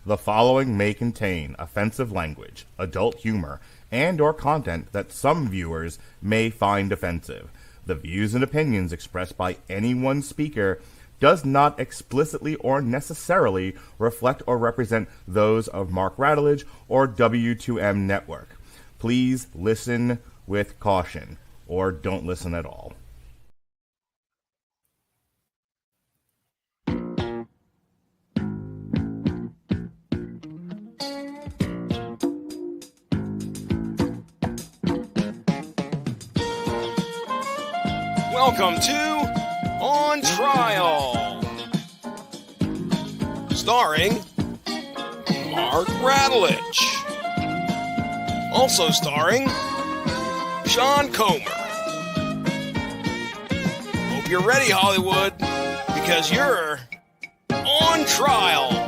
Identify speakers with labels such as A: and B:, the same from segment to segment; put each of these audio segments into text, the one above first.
A: The following may contain offensive language, adult humor, and or content that some viewers may find offensive. The views and opinions expressed by any one speaker does not explicitly or necessarily reflect or represent those of Mark Radulich or W2M Network. Please listen with caution, or don't listen at all.
B: Welcome to On Trial, starring Mark Radulich, also starring Sean Comer. Hope you're ready, Hollywood, because you're on trial.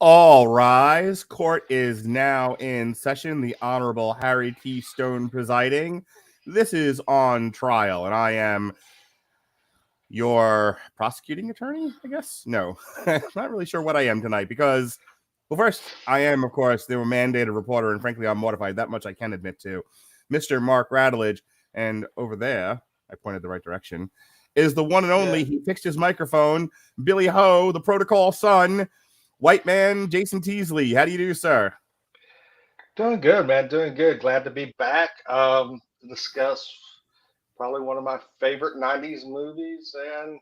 A: All rise. Court is now in session. The Honorable Harry T. Stone presiding. This is On Trial, and I am your prosecuting attorney, I guess? No, not really sure what I am tonight because, well, first, I am, of course, the mandated reporter, and frankly, I'm mortified. That much I can admit to. Mr. Mark Radulich, and over there, I pointed the right direction, is the one and only, he fixed his microphone, Billy Ho, the protocol son, white man, Jason Teasley. How do you do, sir?
C: Doing good, man. Doing good. Glad to be back. To discuss probably one of my favorite 90s movies. And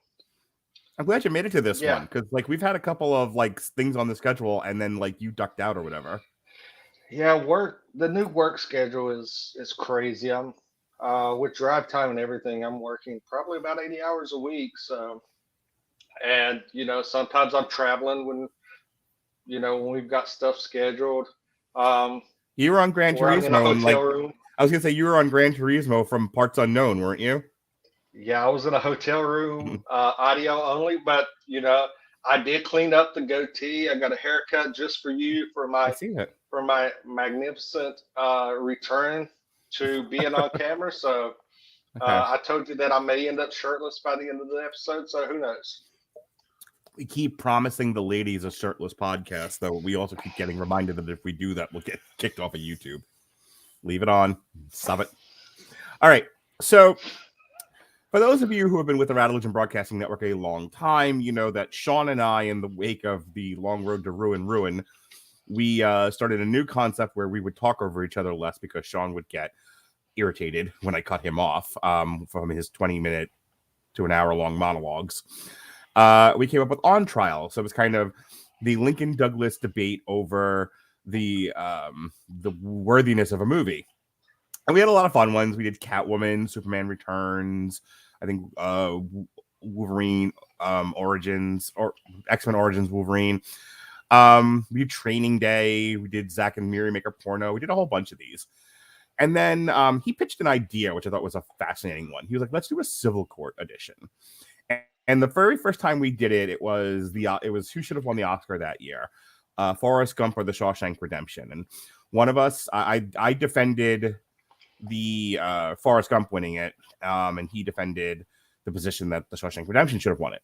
A: I'm glad you made it to this one, because like we've had a couple of like things on the schedule and then like you ducked out or whatever.
C: Yeah, the new work schedule is crazy. I'm with drive time and everything, I'm working probably about 80 hours a week. So, and sometimes I'm traveling when we've got stuff scheduled.
A: You were on Gran Turismo
C: in a hotel room.
A: I was gonna say you were on Gran Turismo from Parts Unknown, weren't you?
C: Yeah, I was in a hotel room, audio only, but I did clean up the goatee. I got a haircut just for you for my magnificent return to being on camera. So I told you that I may end up shirtless by the end of the episode. So who knows?
A: We keep promising the ladies a shirtless podcast, though we also keep getting reminded that if we do that, we'll get kicked off of YouTube. Leave it on. Stop it. All right. So for those of you who have been with the Radulich and Broadcasting Network a long time, you know that Sean and I, in the wake of the Long Road to Ruin, we started a new concept where we would talk over each other less because Sean would get irritated when I cut him off from his 20-minute to an hour-long monologues. We came up with On Trial. So it was kind of the Lincoln Douglas debate over the worthiness of a movie. And we had a lot of fun ones. We did Catwoman, Superman Returns, I think Wolverine Origins, or X-Men Origins Wolverine. We did Training Day. We did Zack and Miri Make a Porno. We did a whole bunch of these. And then he pitched an idea, which I thought was a fascinating one. He was like, let's do a civil court edition. And the very first time we did it, it was who should have won the Oscar that year? Forrest Gump or The Shawshank Redemption. And one of us, I defended the Forrest Gump winning it, and he defended the position that The Shawshank Redemption should have won it.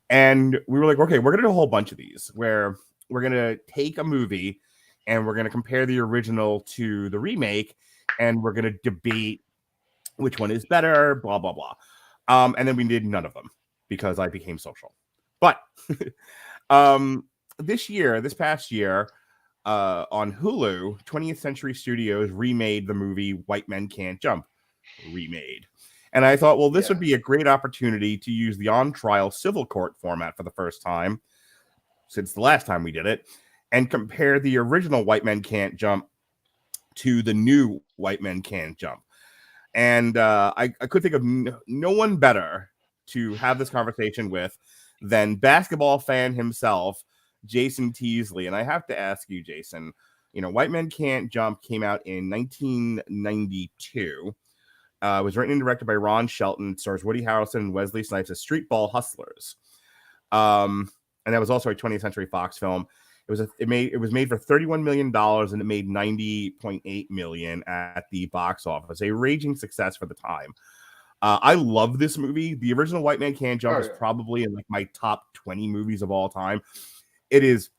A: And we were like, okay, we're going to do a whole bunch of these where we're going to take a movie and we're going to compare the original to the remake, and we're going to debate which one is better, blah, blah, blah. And then we did none of them, because I became social. But this past year, on Hulu, 20th Century Studios remade the movie White Men Can't Jump. Remade. And I thought, well, this would be a great opportunity to use the on-trial civil court format for the first time since the last time we did it, and compare the original White Men Can't Jump to the new White Men Can't Jump. And I could think of no one better to have this conversation with than basketball fan himself, Jason Teasley. And I have to ask you, Jason, White Men Can't Jump came out in 1992. It was written and directed by Ron Shelton. It stars Woody Harrelson and Wesley Snipes as streetball hustlers. And that was also a 20th Century Fox film. It was made for $31 million and it made $90.8 million at the box office. A raging success for the time. I love this movie. The original White Man Can't Jump is probably in like my top 20 movies of all time. It is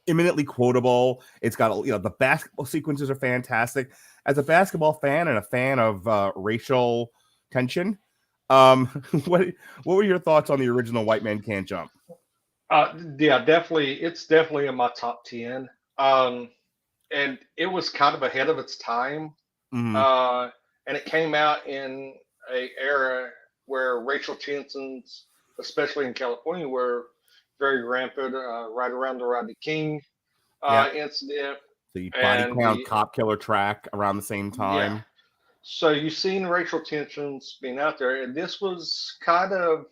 A: eminently quotable. It's got, the basketball sequences are fantastic. As a basketball fan and a fan of racial tension, what were your thoughts on the original White Man Can't Jump?
C: Yeah, definitely. It's definitely in my top 10. And it was kind of ahead of its time.
A: Mm-hmm.
C: And it came out in a era where racial tensions, especially in California, were very rampant, right around the Rodney King incident.
A: The body count cop killer track around the same time.
C: Yeah. So you've seen racial tensions being out there, and this was kind of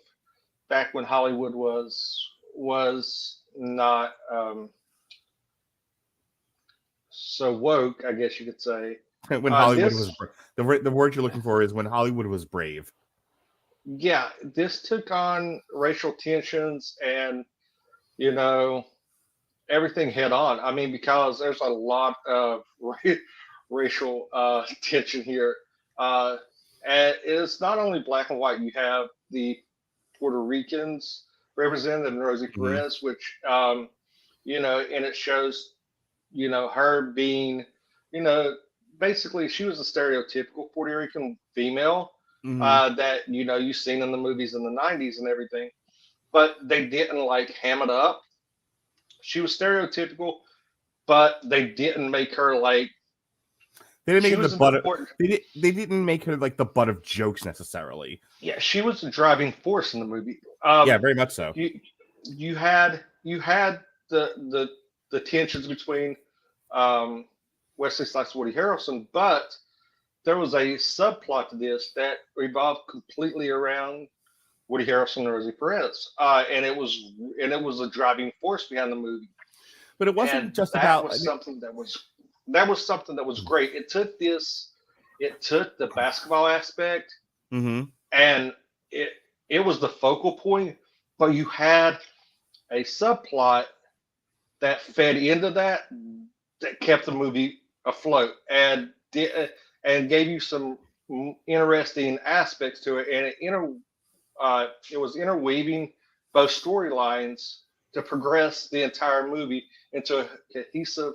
C: back when Hollywood was not so woke, I guess you could say.
A: When Hollywood was the word you're looking for is when Hollywood was brave.
C: Yeah, this took on racial tensions and everything head on. I mean, because there's a lot of racial tension here, and it's not only black and white. You have the Puerto Ricans represented in Rosie Perez, which and it shows her being basically she was a stereotypical Puerto Rican female that you've seen in the movies in the 90s and everything, but they didn't like ham it up. She was stereotypical, but they didn't make her like.
A: They didn't make her the butt of, they didn't make her like the butt of jokes necessarily.
C: Yeah, she was the driving force in the movie.
A: Yeah, very much so.
C: You had the tensions between Wesley Snipes and Woody Harrelson, but there was a subplot to this that revolved completely around Woody Harrelson and Rosie Perez, and it was a driving force behind the movie.
A: But it wasn't just
C: that
A: about
C: was something that was great. It took the basketball aspect, and it was the focal point, but you had a subplot that fed into that kept the movie afloat and gave you some interesting aspects to it, and it was interweaving both storylines to progress the entire movie into a cohesive,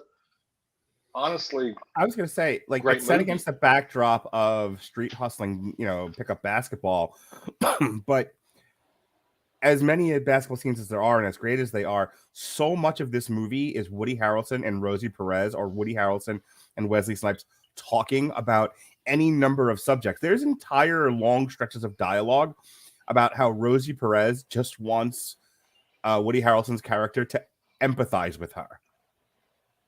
C: honestly,
A: I was going to say, like, it's set against the backdrop of street hustling, pickup basketball. But as many basketball scenes as there are, and as great as they are, so much of this movie is Woody Harrelson and Rosie Perez, or Woody Harrelson and Wesley Snipes talking about any number of subjects. There's entire long stretches of dialogue about how Rosie Perez just wants Woody Harrelson's character to empathize with her.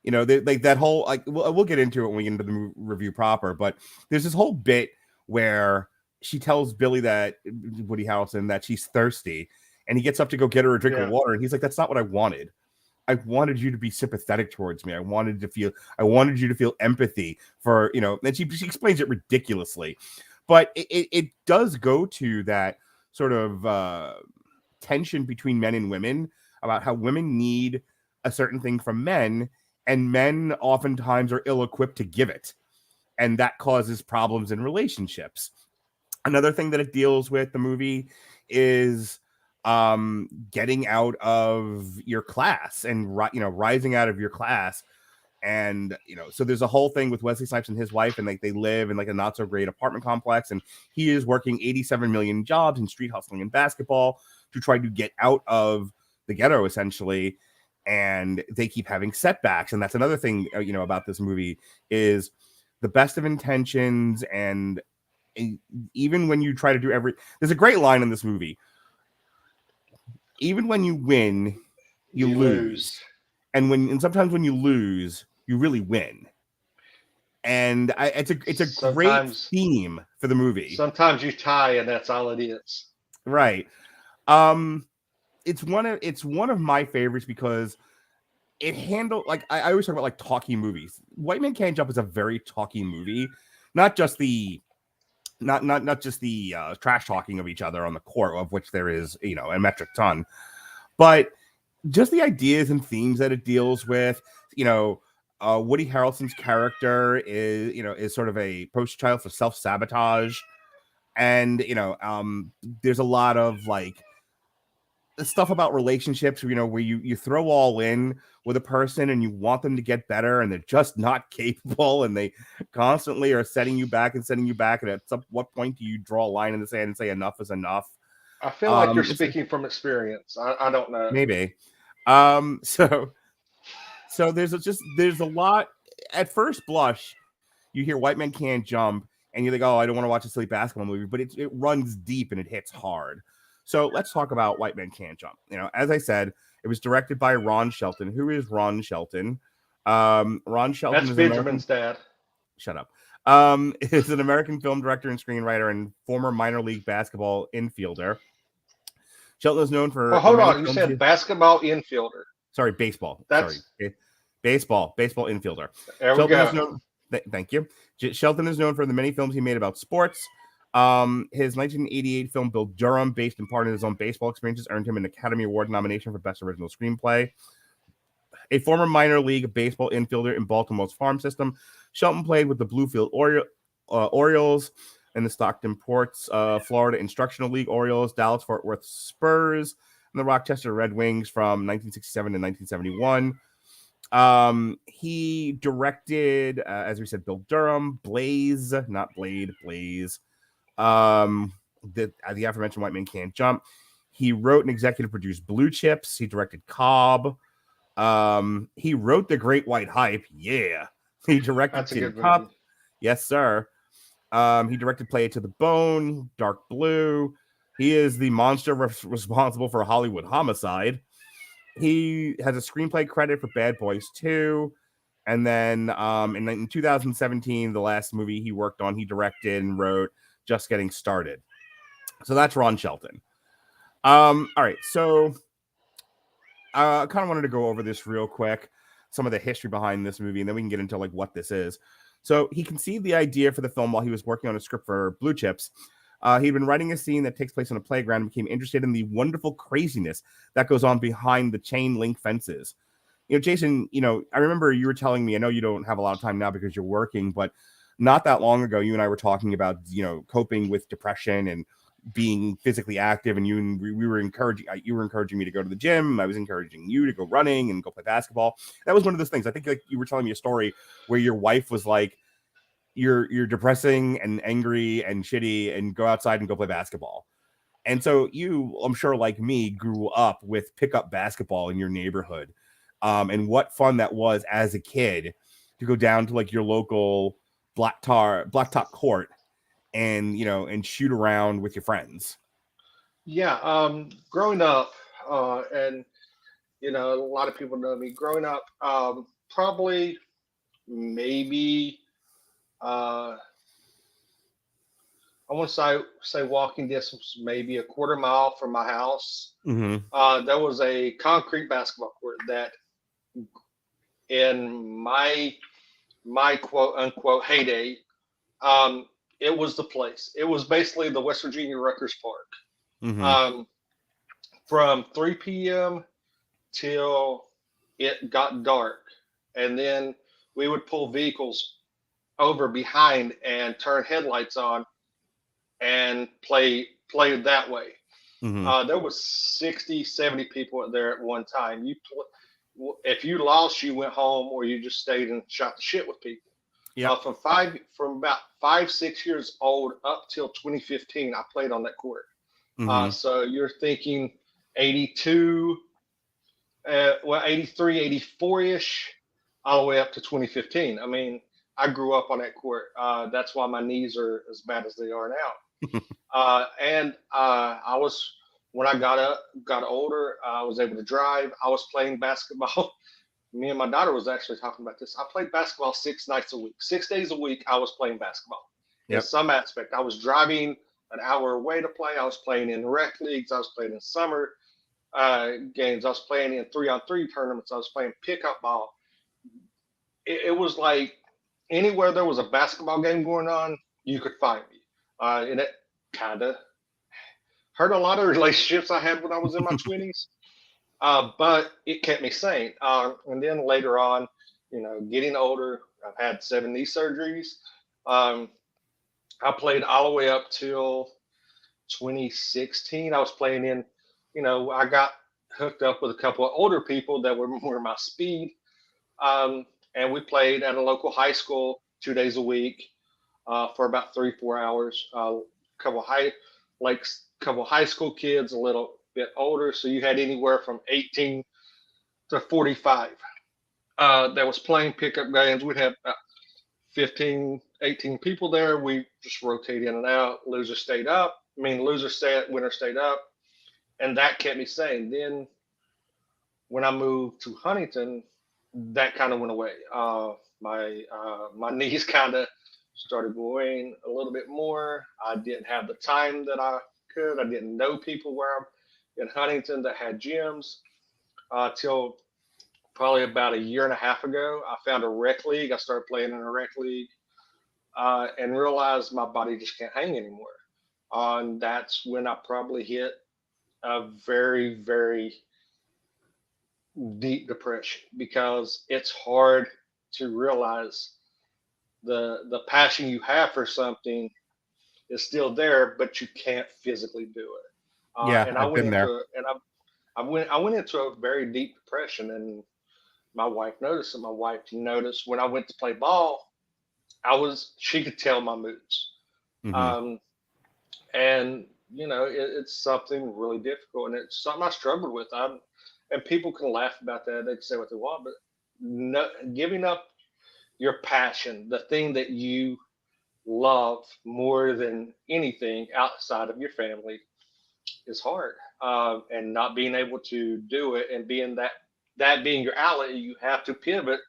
A: Like that whole, like, we'll get into it when we get into the review proper, but there's this whole bit where she tells Woody Harrelson that she's thirsty, and he gets up to go get her a drink of water, and he's like, that's not what I wanted. I wanted you to be sympathetic towards me. I wanted you to feel empathy for, and she explains it ridiculously, but it does go to that sort of tension between men and women about how women need a certain thing from men, and men oftentimes are ill-equipped to give it, and that causes problems in relationships. Another thing that it deals with, the movie, is getting out of your class and rising out of your class. And so there's a whole thing with Wesley Snipes and his wife, and like they live in like a not so great apartment complex, and he is working 87 million jobs in street hustling and basketball to try to get out of the ghetto, essentially. And they keep having setbacks, and that's another thing about this movie is the best of intentions, and even when you try to do there's a great line in this movie. Even when you win, you lose. And sometimes when you lose, you really win. And it's a great theme for the movie.
C: Sometimes you tie, and that's all it is.
A: Right. It's one of my favorites because it handled, like, I always talk about like talky movies. White Man Can't Jump is a very talky movie, not just the trash talking of each other on the court, of which there is a metric ton, but just the ideas and themes that it deals with. Woody Harrelson's character is sort of a poster child for self-sabotage, and there's a lot of like stuff about relationships, where you throw all in with a person and you want them to get better and they're just not capable, and they constantly are setting you back. And at what point do you draw a line in the sand and say enough is enough?
C: I feel like you're speaking from experience. I don't know.
A: Maybe. So there's a lot. At first blush, you hear White Men Can't Jump, and you're like, oh, I don't want to watch a silly basketball movie, but it runs deep and it hits hard. So let's talk about White Men Can't Jump. As I said, it was directed by Ron Shelton. Who is Ron Shelton? Ron Shelton
C: That's Benjamin's dad.
A: Shut up. Is an American film director and screenwriter and former minor league basketball infielder. Shelton is known for...
C: Well, hold on. You said basketball infielder.
A: Sorry, baseball. Baseball infielder.
C: There we go.
A: Thank you. Shelton is known for the many films he made about sports. His 1988 film Bill Durham, based in part on his own baseball experiences, earned him an Academy Award nomination for Best Original Screenplay. A former minor league baseball infielder in Baltimore's farm system, Shelton played with the Bluefield Orioles and the Stockton Ports, Florida Instructional League Orioles, Dallas-Fort Worth Spurs, and the Rochester Red Wings from 1967 to 1971. He directed, as we said, Bill Durham, Blaze, not Blade, Blaze. The aforementioned White Men Can't Jump. He wrote and executive produced Blue Chips. He directed Cobb. He wrote The Great White Hype. Yeah. He directed Tin Cup. Yes, sir. He directed Play It to the Bone, Dark Blue. He is the monster responsible for Hollywood Homicide. He has a screenplay credit for Bad Boys 2. And then in 2017, the last movie he worked on, he directed and wrote Just Getting Started. So that's Ron Shelton. All right. So I kind of wanted to go over this real quick, some of the history behind this movie, and then we can get into like what this is. So he conceived the idea for the film while he was working on a script for Blue Chips. He'd been writing a scene that takes place on a playground and became interested in the wonderful craziness that goes on behind the chain link fences. Jason, I remember you were telling me, I know you don't have a lot of time now because you're working, but not that long ago, you and I were talking about, coping with depression and being physically active, and you were encouraging me to go to the gym. I was encouraging you to go running and go play basketball. That was one of those things. I think like you were telling me a story where your wife was like, you're depressing and angry and shitty, and go outside and go play basketball. And so you, I'm sure like me, grew up with pickup basketball in your neighborhood. And what fun that was as a kid to go down to like your local blacktop court and and shoot around with your friends.
C: Yeah, growing up, and a lot of people know me. Growing up, probably maybe I want to say walking distance, maybe a quarter mile from my house.
A: Mm-hmm.
C: There was a concrete basketball court that, in my quote unquote heyday, it was the place. It was basically the West Virginia Rutgers Park.
A: Mm-hmm.
C: From 3 p.m. till it got dark, and then we would pull vehicles over behind and turn headlights on and play that way.
A: Mm-hmm.
C: There was 60, 70 people there at one time. If you lost, you went home, or you just stayed and shot the shit with people.
A: Yeah.
C: From about 5-6 years old up till 2015, I played on that court.
A: Mm-hmm.
C: So you're thinking 82, 83, 84-ish, all the way up to 2015. I mean, I grew up on that court. That's why my knees are as bad as they are now. And I was, when I got older, I was able to drive. I was playing basketball. Me and my daughter was actually talking about this. I played basketball 6 nights a week. 6 days a week, I was playing basketball. Yep. In some aspect, I was driving an hour away to play. I was playing in rec leagues. I was playing in summer games. I was playing in 3-on-3 tournaments. I was playing pickup ball. It was like anywhere there was a basketball game going on, you could find me. And it kind of hurt a lot of relationships I had when I was in my 20s. But it kept me sane. And then later on, getting older, I've had 7 knee surgeries. Um, I played all the way up till 2016. I was playing in, I got hooked up with a couple of older people that were more my speed. And we played at a local high school 2 days a week for about 3-4 hours. Couple high school kids, a little bit older. So you had anywhere from 18 to 45 that was playing pickup games. We'd have about 15, 18 people there. We just rotate in and out. Loser stayed up. Loser stayed, winner stayed up. And that kept me sane. Then when I moved to Huntington, that kind of went away. My knees kind of started going a little bit more. I didn't have the time that I could. I didn't know people where I'm in Huntington that had gyms till probably about a year and a half ago. I found a rec league. I started playing in a rec league and realized my body just can't hang anymore. And that's when I probably hit a very, very deep depression, because it's hard to realize the passion you have for something is still there, but you can't physically do it.
A: Yeah,
C: And I
A: I've
C: went
A: been there.
C: into and I went into a very deep depression, and my wife noticed it. My wife noticed when I went to play ball, she could tell my moods.
A: Mhm.
C: And it's something really difficult, and it's something I struggled with. And people can laugh about that. They can say what they want, but giving up your passion, the thing that you love more than anything outside of your family, is hard. And not being able to do it, and being that being your outlet, you have to pivot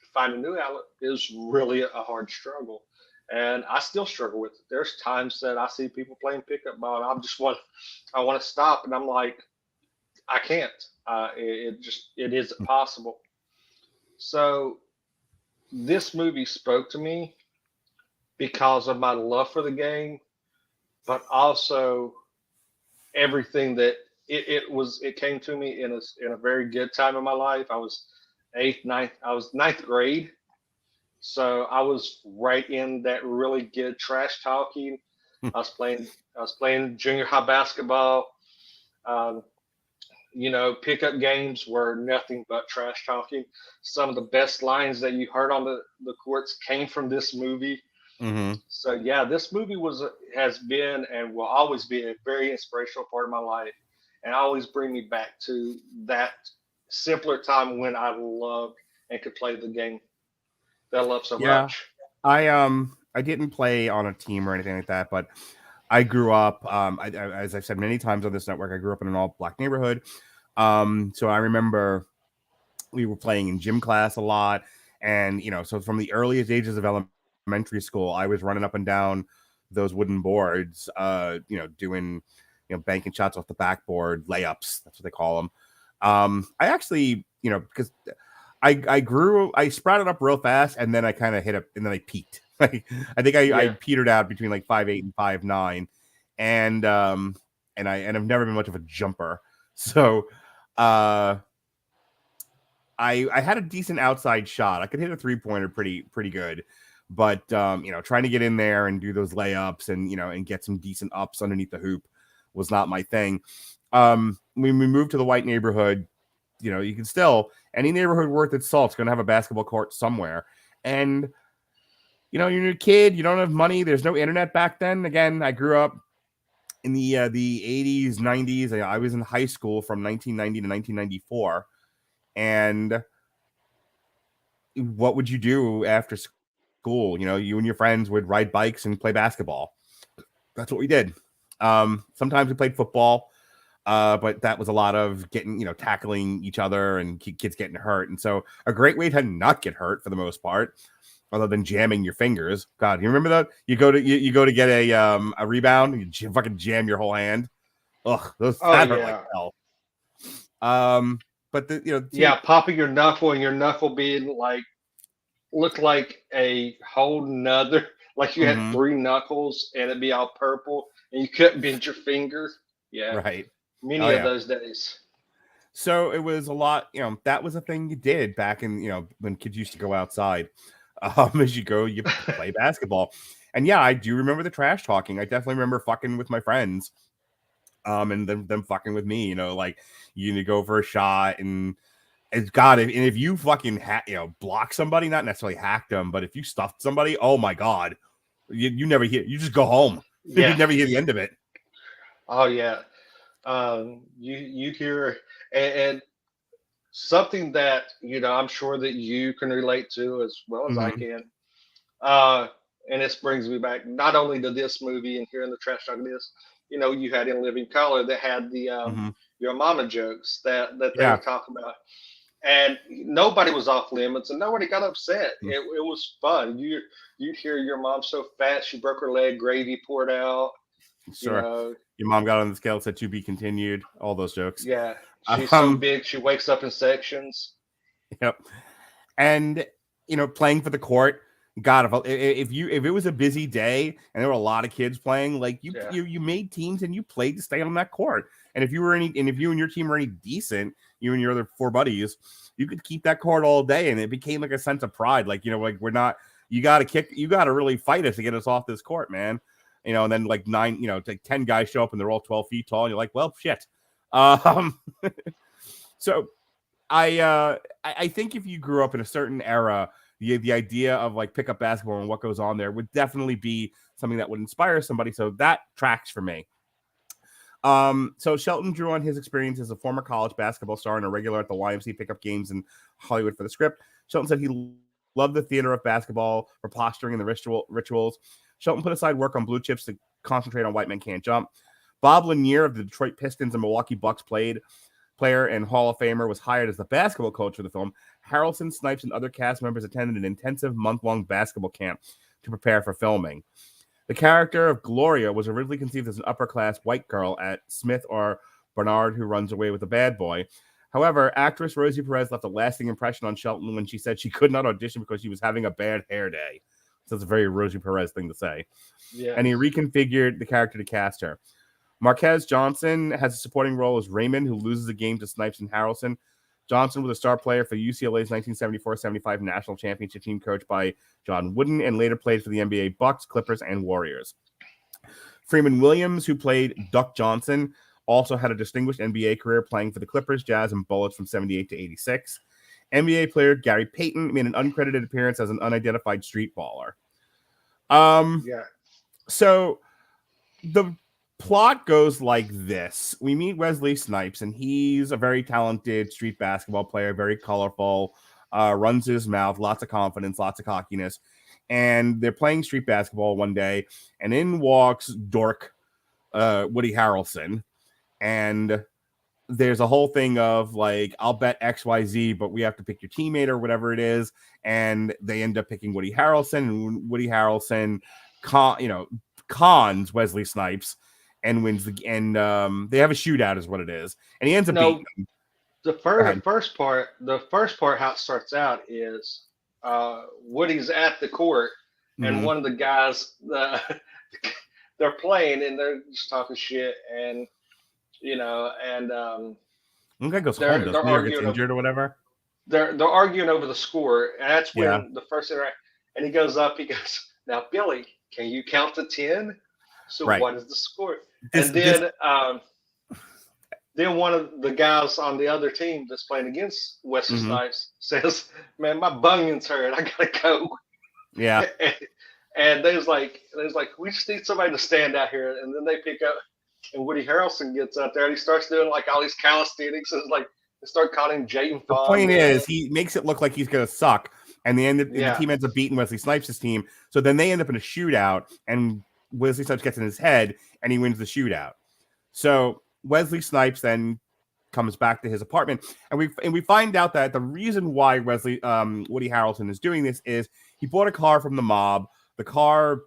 C: to find a new outlet, is really a hard struggle. And I still struggle with it. There's times that I see people playing pickup ball, and I want to stop, and I'm like, I can't. It isn't possible. So this movie spoke to me because of my love for the game, but also everything that it came to me in a very good time in my life. I was ninth grade. So I was right in that really good trash talking. I was playing junior high basketball. Um, pickup games were nothing but trash talking. Some of the best lines that you heard on the courts came from this movie.
A: Mhm.
C: So yeah, this movie has been and will always be a very inspirational part of my life, and always bring me back to that simpler time when I loved and could play the game that I love so
A: Yeah.
C: much.
A: I didn't play on a team or anything like that, but I grew up. As I've said many times on this network, I grew up in an all black neighborhood. So I remember we were playing in gym class a lot, and so from the earliest ages of elementary school, I was running up and down those wooden boards, doing banking shots off the backboard, layups. That's what they call them. I actually, because I sprouted up real fast, and then I kind of hit up, and then I peaked. Like I think I petered out between like 5'8" and 5'9", and I've never been much of a jumper. So I had a decent outside shot. I could hit a 3-pointer pretty good, but trying to get in there and do those layups and and get some decent ups underneath the hoop was not my thing. When we moved to the white neighborhood, you can still, any neighborhood worth its salt is going to have a basketball court somewhere. And, you're a kid, you don't have money. There's no internet back then. Again, I grew up in the 80s, 90s. I was in high school from 1990 to 1994. And what would you do after school? You and your friends would ride bikes and play basketball. That's what we did. Sometimes we played football. But that was a lot of getting, tackling each other and kids getting hurt. And so a great way to not get hurt for the most part, other than jamming your fingers. God, you remember that? You go to get a rebound, and you fucking jam your whole hand. Ugh, that hurt like hell. But
C: Popping your knuckle, and your knuckle being looked like a whole nother, like you had 3 knuckles, and it'd be all purple, and you couldn't bend your finger. Yeah.
A: Right.
C: Many of those days.
A: So it was a lot, that was a thing you did back in, when kids used to go outside. As you go, you play basketball. And yeah, I do remember the trash talking. I definitely remember fucking with my friends. And them fucking with me, like you go for a shot and it's God. If you fucking block somebody, not necessarily hack them, but if you stuffed somebody, oh my God, you never hear. You just go home.
C: Yeah.
A: You never hear the end of it.
C: Oh yeah. You hear and something that I'm sure that you can relate to as well as I can. And this brings me back not only to this movie and hearing the trash talk of this. You had In Living Color that had the your mama jokes that they were talking about, and nobody was off limits and nobody got upset. It was fun. You'd hear your mom so fat she broke her leg, gravy poured out.
A: Sure. Your mom got on the scale, said to be continued. All those jokes.
C: Yeah, she's so big she wakes up in sections.
A: Yep. And playing for the court. God, if it was a busy day and there were a lot of kids playing, like you made teams and you played to stay on that court. And if you and your team were any decent, you and your other four buddies, you could keep that court all day, and it became like a sense of pride. Like like we're not. You got to really fight us to get us off this court, man. And then like 10 guys show up and they're all 12 feet tall, and you're like, well, shit. So I think if you grew up in a certain era, the idea of like pickup basketball and what goes on there would definitely be something that would inspire somebody. So that tracks for me. So Shelton drew on his experience as a former college basketball star and a regular at the YMCA pickup games in Hollywood for the script. Shelton said he loved the theater of basketball for posturing and the rituals. Shelton put aside work on Blue Chips to concentrate on White Men Can't Jump. Bob Lanier of the Detroit Pistons and Milwaukee Bucks player and Hall of Famer was hired as the basketball coach for the film. Harrelson, Snipes, and other cast members attended an intensive month-long basketball camp to prepare for filming. The character of Gloria was originally conceived as an upper-class white girl at Smith or Bernard who runs away with a bad boy. However, actress Rosie Perez left a lasting impression on Shelton when she said she could not audition because she was having a bad hair day. So it's a very Rosie Perez thing to say. Yeah. And he reconfigured the character to cast her. Marquez Johnson has a supporting role as Raymond, who loses a game to Snipes and Harrelson. Johnson was a star player for UCLA's 1974-75 national championship team, coached by John Wooden, and later played for the NBA Bucks, Clippers, and Warriors. Freeman Williams, who played Duck Johnson, also had a distinguished NBA career playing for the Clippers, Jazz, and Bullets from 78 to 86. NBA player Gary Payton made an uncredited appearance as an unidentified street baller. So the plot goes like this. We meet Wesley Snipes, and he's a very talented street basketball player, very colorful, runs his mouth, lots of confidence, lots of cockiness. And they're playing street basketball one day, and in walks dork Woody Harrelson. And there's a whole thing of like, I'll bet XYZ, but we have to pick your teammate or whatever it is. And they end up picking Woody Harrelson, and Woody Harrelson cons Wesley Snipes and wins they have a shootout is what it is. And he ends up beating him.
C: The first part how it starts out is Woody's at the court and one of the guys they're playing and they're just talking shit and
A: one guy goes home, doesn't he, or gets injured or whatever.
C: They're arguing over the score, and that's when the first interaction. And he goes, "Now, Billy, can you count to 10? So what is the score?" Then one of the guys on the other team that's playing against Wesley Snipes says, "Man, my bunion's hurt. I gotta go."
A: Yeah.
C: And they was like, "We just need somebody to stand out here." And then they pick up, and Woody Harrelson gets out there and he starts doing like all these calisthenics and like they start calling him Jayden Fonda.
A: The point is, he makes it look like he's gonna suck, and the team ends up beating Wesley Snipes' team. So then they end up in a shootout, and Wesley Snipes gets in his head, and he wins the shootout. So Wesley Snipes then comes back to his apartment, and we find out that the reason why Woody Harrelson is doing this is he bought a car from the mob. The car,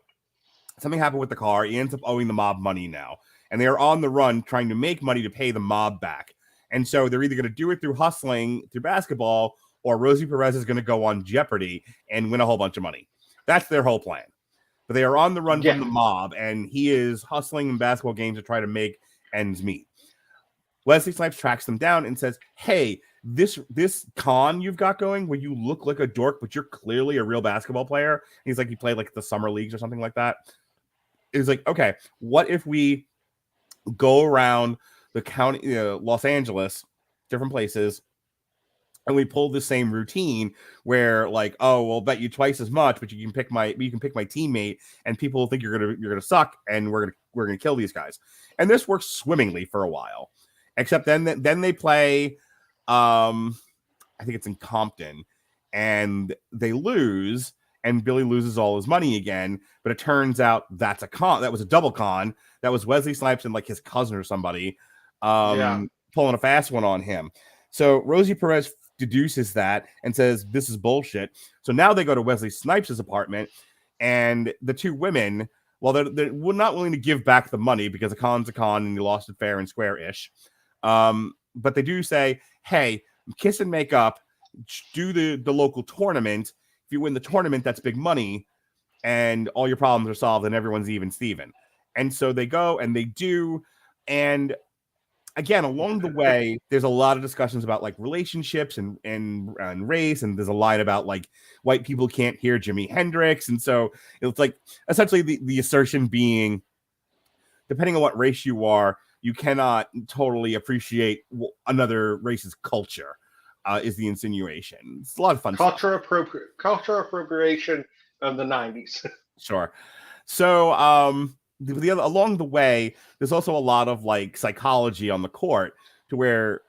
A: something happened with the car. He ends up owing the mob money now, and they are on the run trying to make money to pay the mob back. And so they're either going to do it through hustling through basketball, or Rosie Perez is going to go on Jeopardy and win a whole bunch of money. That's their whole plan. But they are on the run from the mob, and he is hustling in basketball games to try to make ends meet. Wesley Snipes tracks them down and says, hey, this con you've got going where you look like a dork, but you're clearly a real basketball player. He's like, he played like the summer leagues or something like that. It's like, okay, what if we go around the county, Los Angeles, different places, and we pull the same routine where, like, oh, we'll bet you twice as much, but you can pick my teammate, and people think you're gonna suck, and we're gonna kill these guys. And this works swimmingly for a while, except then they play, I think it's in Compton, and they lose, and Billy loses all his money again. But it turns out that's a con. That was a double con. That was Wesley Snipes and like his cousin or somebody, pulling a fast one on him. So Rosie Perez deduces that and says, this is bullshit. So now they go to Wesley Snipes' apartment, and the two women, well, they're not willing to give back the money because a con's a con and you lost it fair and square-ish. But they do say, hey, kiss and make up, do the local tournament. If you win the tournament, that's big money, and all your problems are solved, and everyone's even Steven. And so they go and they do, and again, along the way, there's a lot of discussions about like relationships and race, and there's a line about like white people can't hear Jimi Hendrix, and so it's like essentially the assertion being, depending on what race you are, you cannot totally appreciate another race's culture. Is the insinuation. It's a lot of fun.
C: Culture appropriation of the 90s.
A: Sure. So along the way, there's also a lot of like psychology on the court, to where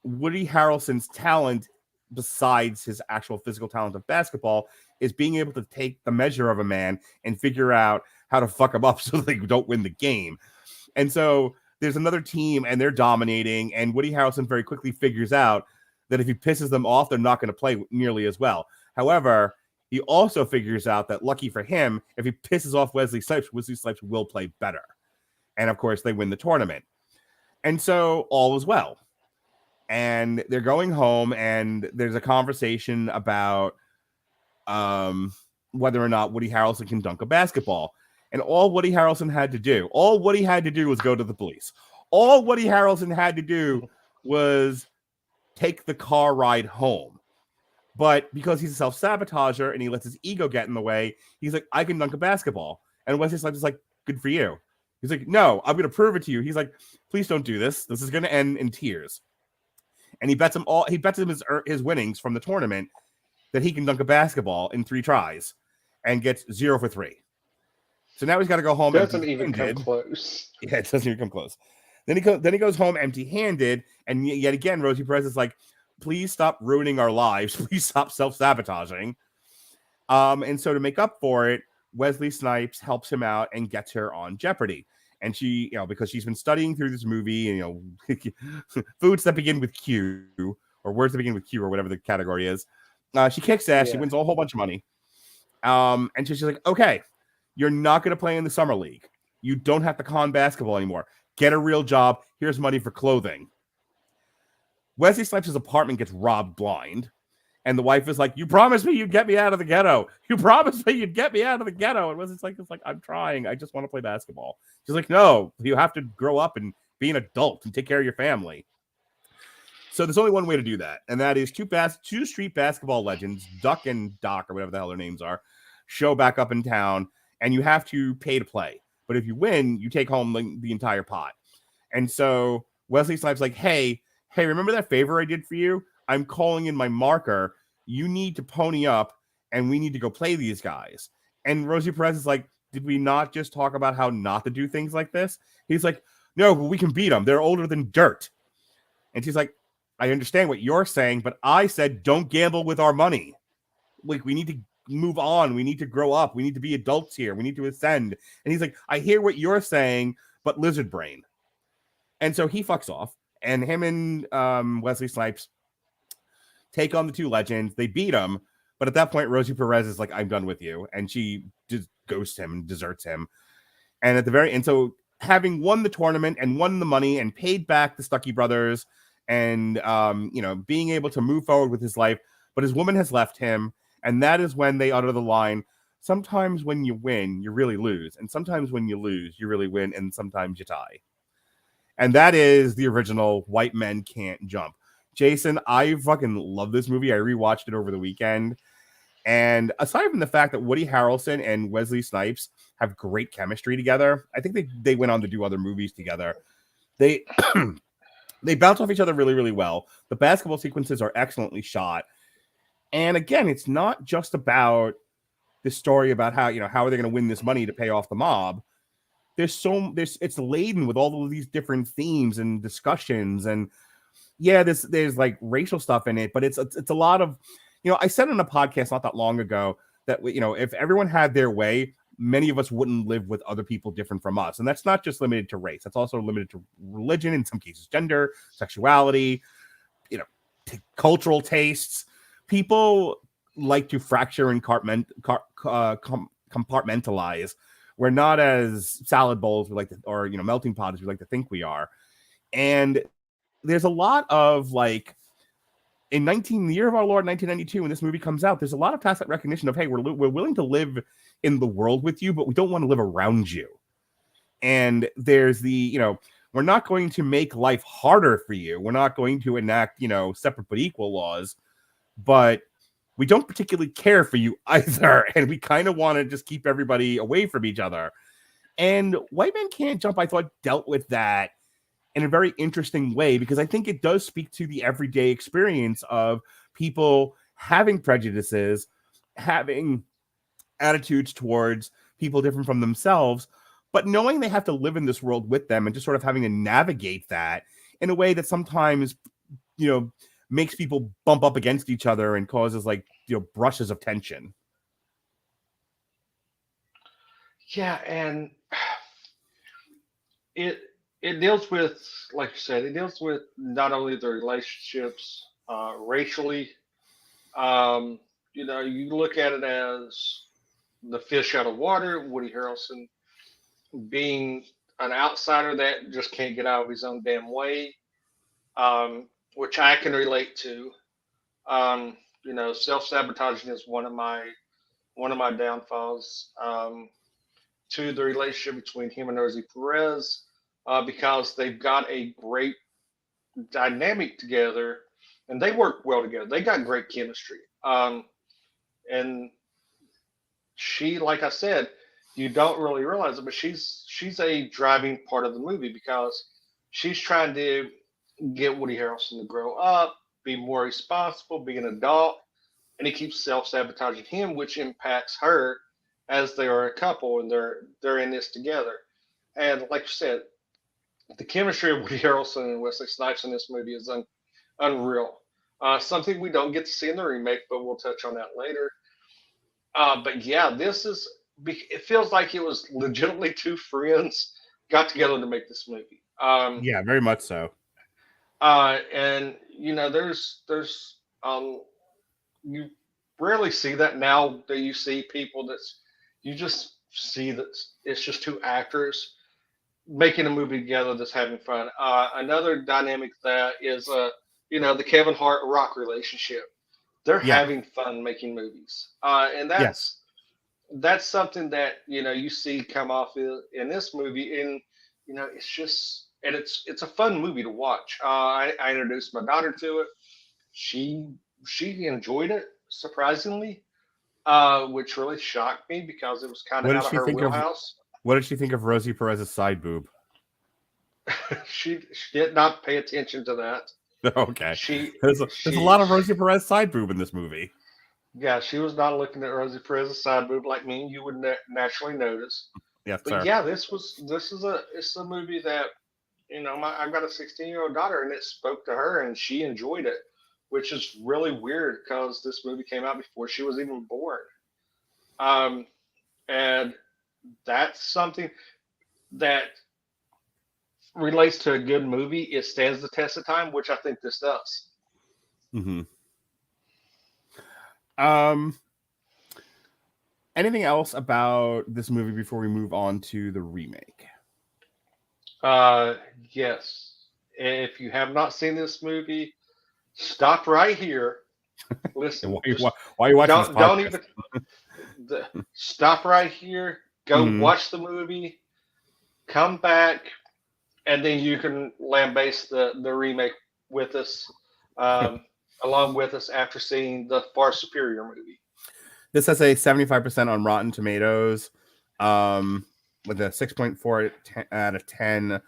A: Woody Harrelson's talent, besides his actual physical talent of basketball, is being able to take the measure of a man and figure out how to fuck him up so they don't win the game. And so there's another team and they're dominating, and Woody Harrelson very quickly figures out that if he pisses them off, they're not going to play nearly as well. However, he also figures out that, lucky for him, if he pisses off Wesley Snipes will play better. And of course, they win the tournament. And so all is well. And they're going home, and there's a conversation about whether or not Woody Harrelson can dunk a basketball. And all Woody Harrelson had to do was go to the police. All Woody Harrelson had to do was take the car ride home. But because he's a self-sabotager and he lets his ego get in the way, he's like, I can dunk a basketball. And Wesley Snipes is like, good for you. He's like, no, I'm going to prove it to you. He's like, please don't do this. This is going to end in tears. And he bets him his winnings from the tournament that he can dunk a basketball in 3 tries and gets 0 for 3. So now he's got to go home.
C: Doesn't even come close.
A: Yeah, it doesn't even come close. Then he goes home empty-handed, and yet again, Rosie Perez is like, please stop ruining our lives. Please stop self-sabotaging. And so to make up for it, Wesley Snipes helps him out and gets her on Jeopardy. And she, because she's been studying through this movie, and, foods that begin with Q, or words that begin with Q, or whatever the category is. She kicks ass. Yeah. She wins a whole bunch of money. And she's like, okay, you're not going to play in the summer league. You don't have to con basketball anymore. Get a real job. Here's money for clothing. Wesley Snipes' apartment gets robbed blind. And the wife is like, you promised me you'd get me out of the ghetto. You promised me you'd get me out of the ghetto. And Wesley Snipes is like, I'm trying. I just want to play basketball. She's like, no, you have to grow up and be an adult and take care of your family. So there's only one way to do that. And that is two street basketball legends, Duck and Doc, or whatever the hell their names are, show back up in town. And you have to pay to play. But if you win, you take home the entire pot. And so Wesley Snipes like, hey, remember that favor I did for you? I'm calling in my marker. You need to pony up, and we need to go play these guys. And Rosie Perez is like, did we not just talk about how not to do things like this? He's like, no, but we can beat them. They're older than dirt. And she's like, I understand what you're saying, but I said don't gamble with our money. Like, we need to move on. We need to grow up. We need to be adults here. We need to ascend. And he's like, I hear what you're saying, but lizard brain. And so he fucks off, and him and Wesley Snipes take on the two legends. They beat him, but at that point, Rosie Perez is like, I'm done with you. And she just ghosts him and deserts him. And at the very end, so having won the tournament and won the money and paid back the Stuckey brothers and, being able to move forward with his life, but his woman has left him. And that is when they utter the line, sometimes when you win, you really lose. And sometimes when you lose, you really win. And sometimes you tie. and that is the original White Men Can't Jump. Jason, I fucking love this movie. I rewatched it over the weekend. And aside from the fact that Woody Harrelson and Wesley Snipes have great chemistry together, I think they went on to do other movies together. They they bounce off each other really, really well. The basketball sequences are excellently shot. And again, it's not just about this story about how are they going to win this money to pay off the mob. It's laden with all of these different themes and discussions, and yeah, there's like racial stuff in it, but it's a lot of, I said on a podcast not that long ago that if everyone had their way, many of us wouldn't live with other people different from us, and that's not just limited to race. That's also limited to religion, in some cases, gender, sexuality, cultural tastes. People like to fracture and compartmentalize. We're not as salad bowls or melting pot as we like to think we are. And there's a lot of in the year of our Lord 1992, when this movie comes out, there's a lot of tacit recognition of, hey, we're willing to live in the world with you, but we don't want to live around you. And there's we're not going to make life harder for you. We're not going to enact separate but equal laws, but we don't particularly care for you either. And we kind of want to just keep everybody away from each other. And White Men Can't Jump, I thought, dealt with that in a very interesting way, because I think it does speak to the everyday experience of people having prejudices, having attitudes towards people different from themselves, but knowing they have to live in this world with them and just sort of having to navigate that in a way that sometimes, makes people bump up against each other and causes brushes of tension.
C: Yeah, and it deals with, like you said, it deals with not only the relationships racially. You look at it as the fish out of water, Woody Harrelson being an outsider that just can't get out of his own damn way, which I can relate to. Self-sabotaging is one of my downfalls. To the relationship between him and Rosie Perez, because they've got a great dynamic together, and they work well together. They got great chemistry. And she, like I said, you don't really realize it, but she's a driving part of the movie, because she's trying to get Woody Harrelson to grow up, be more responsible, be an adult, and he keeps self-sabotaging him, which impacts her as they are a couple and they're in this together. And like you said, the chemistry of Woody Harrelson and Wesley Snipes in this movie is unreal. Something we don't get to see in the remake, but we'll touch on that later. But yeah, it feels like it was legitimately two friends got together to make this movie.
A: Yeah, very much so.
C: And there's you rarely see that now, that you see people you just see that it's just two actors making a movie together that's having fun. Another dynamic that is the Kevin Hart Rock relationship. They're having fun making movies, and that's something that you see come off in this movie, and it's just, and it's a fun movie to watch. I introduced my daughter to it. She enjoyed it, surprisingly, which really shocked me, because it was kind of out of her wheelhouse.
A: What did she think of Rosie Perez's side boob?
C: She did not pay attention to that.
A: Okay. There's a lot of Rosie Perez side boob in this movie.
C: Yeah, she was not looking at Rosie Perez's side boob like me and you would naturally notice.
A: Yes,
C: but
A: sir.
C: Yeah, it's a movie that I've got a 16-year-old daughter, and it spoke to her, and she enjoyed it, which is really weird, because this movie came out before she was even born. And that's something that relates to a good movie. It stands the test of time, which I think this does.
A: Mm-hmm. Anything else about this movie before we move on to the remake?
C: Yes. If you have not seen this movie, stop right here. Listen.
A: Why are you watching this podcast?
C: Don't even stop right here. Go watch the movie. Come back and then you can lambaste the remake with us, along with us after seeing the far superior movie.
A: This has a 75% on Rotten Tomatoes, with a 6.4 out of 10.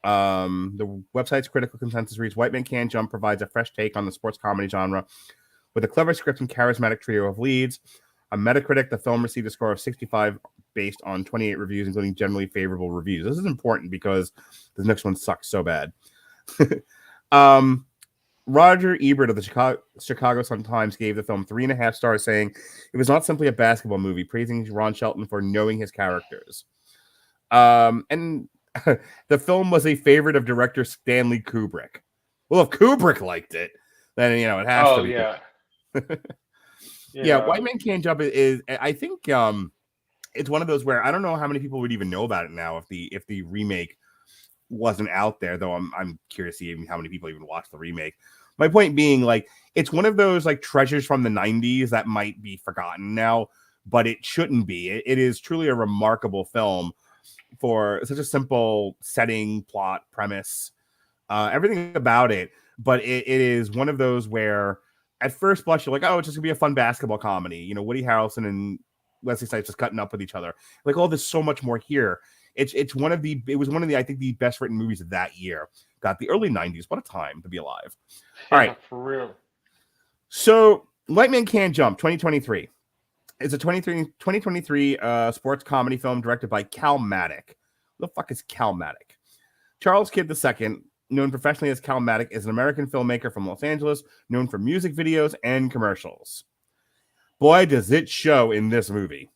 A: The website's critical consensus reads, White Man Can't Jump provides a fresh take on the sports comedy genre with a clever script and charismatic trio of leads. On Metacritic, the film received a score of 65 based on 28 reviews, including generally favorable reviews. This is important because the next one sucks so bad. Roger Ebert of the Chicago Sun-Times gave the film 3.5 stars, saying it was not simply a basketball movie, praising Ron Shelton for knowing his characters. And the film was a favorite of director Stanley Kubrick. Well, if Kubrick liked it, then it has to be.
C: Yeah.
A: Yeah, White Man Can't Jump is I think it's one of those where I don't know how many people would even know about it now if the remake wasn't out there, though I'm curious to see even how many people even watch the remake. My point being, like, it's one of those like treasures from the 90s that might be forgotten now, but it shouldn't be. It is truly a remarkable film for such a simple setting, plot, premise, everything about it. But it is one of those where at first blush you're like, oh, it's just gonna be a fun basketball comedy. Woody Harrelson and Wesley Snipes just cutting up with each other. Like, oh, there's so much more here. It was one of the I think the best written movies of that year. Got the early 90s. What a time to be alive. All right.
C: For real.
A: So White Man Can't Jump 2023. It's a 2023 sports comedy film directed by Calmatic. What the fuck is Calmatic? Charles Kidd II, known professionally as Calmatic, is an American filmmaker from Los Angeles, known for music videos and commercials. Boy, does it show in this movie.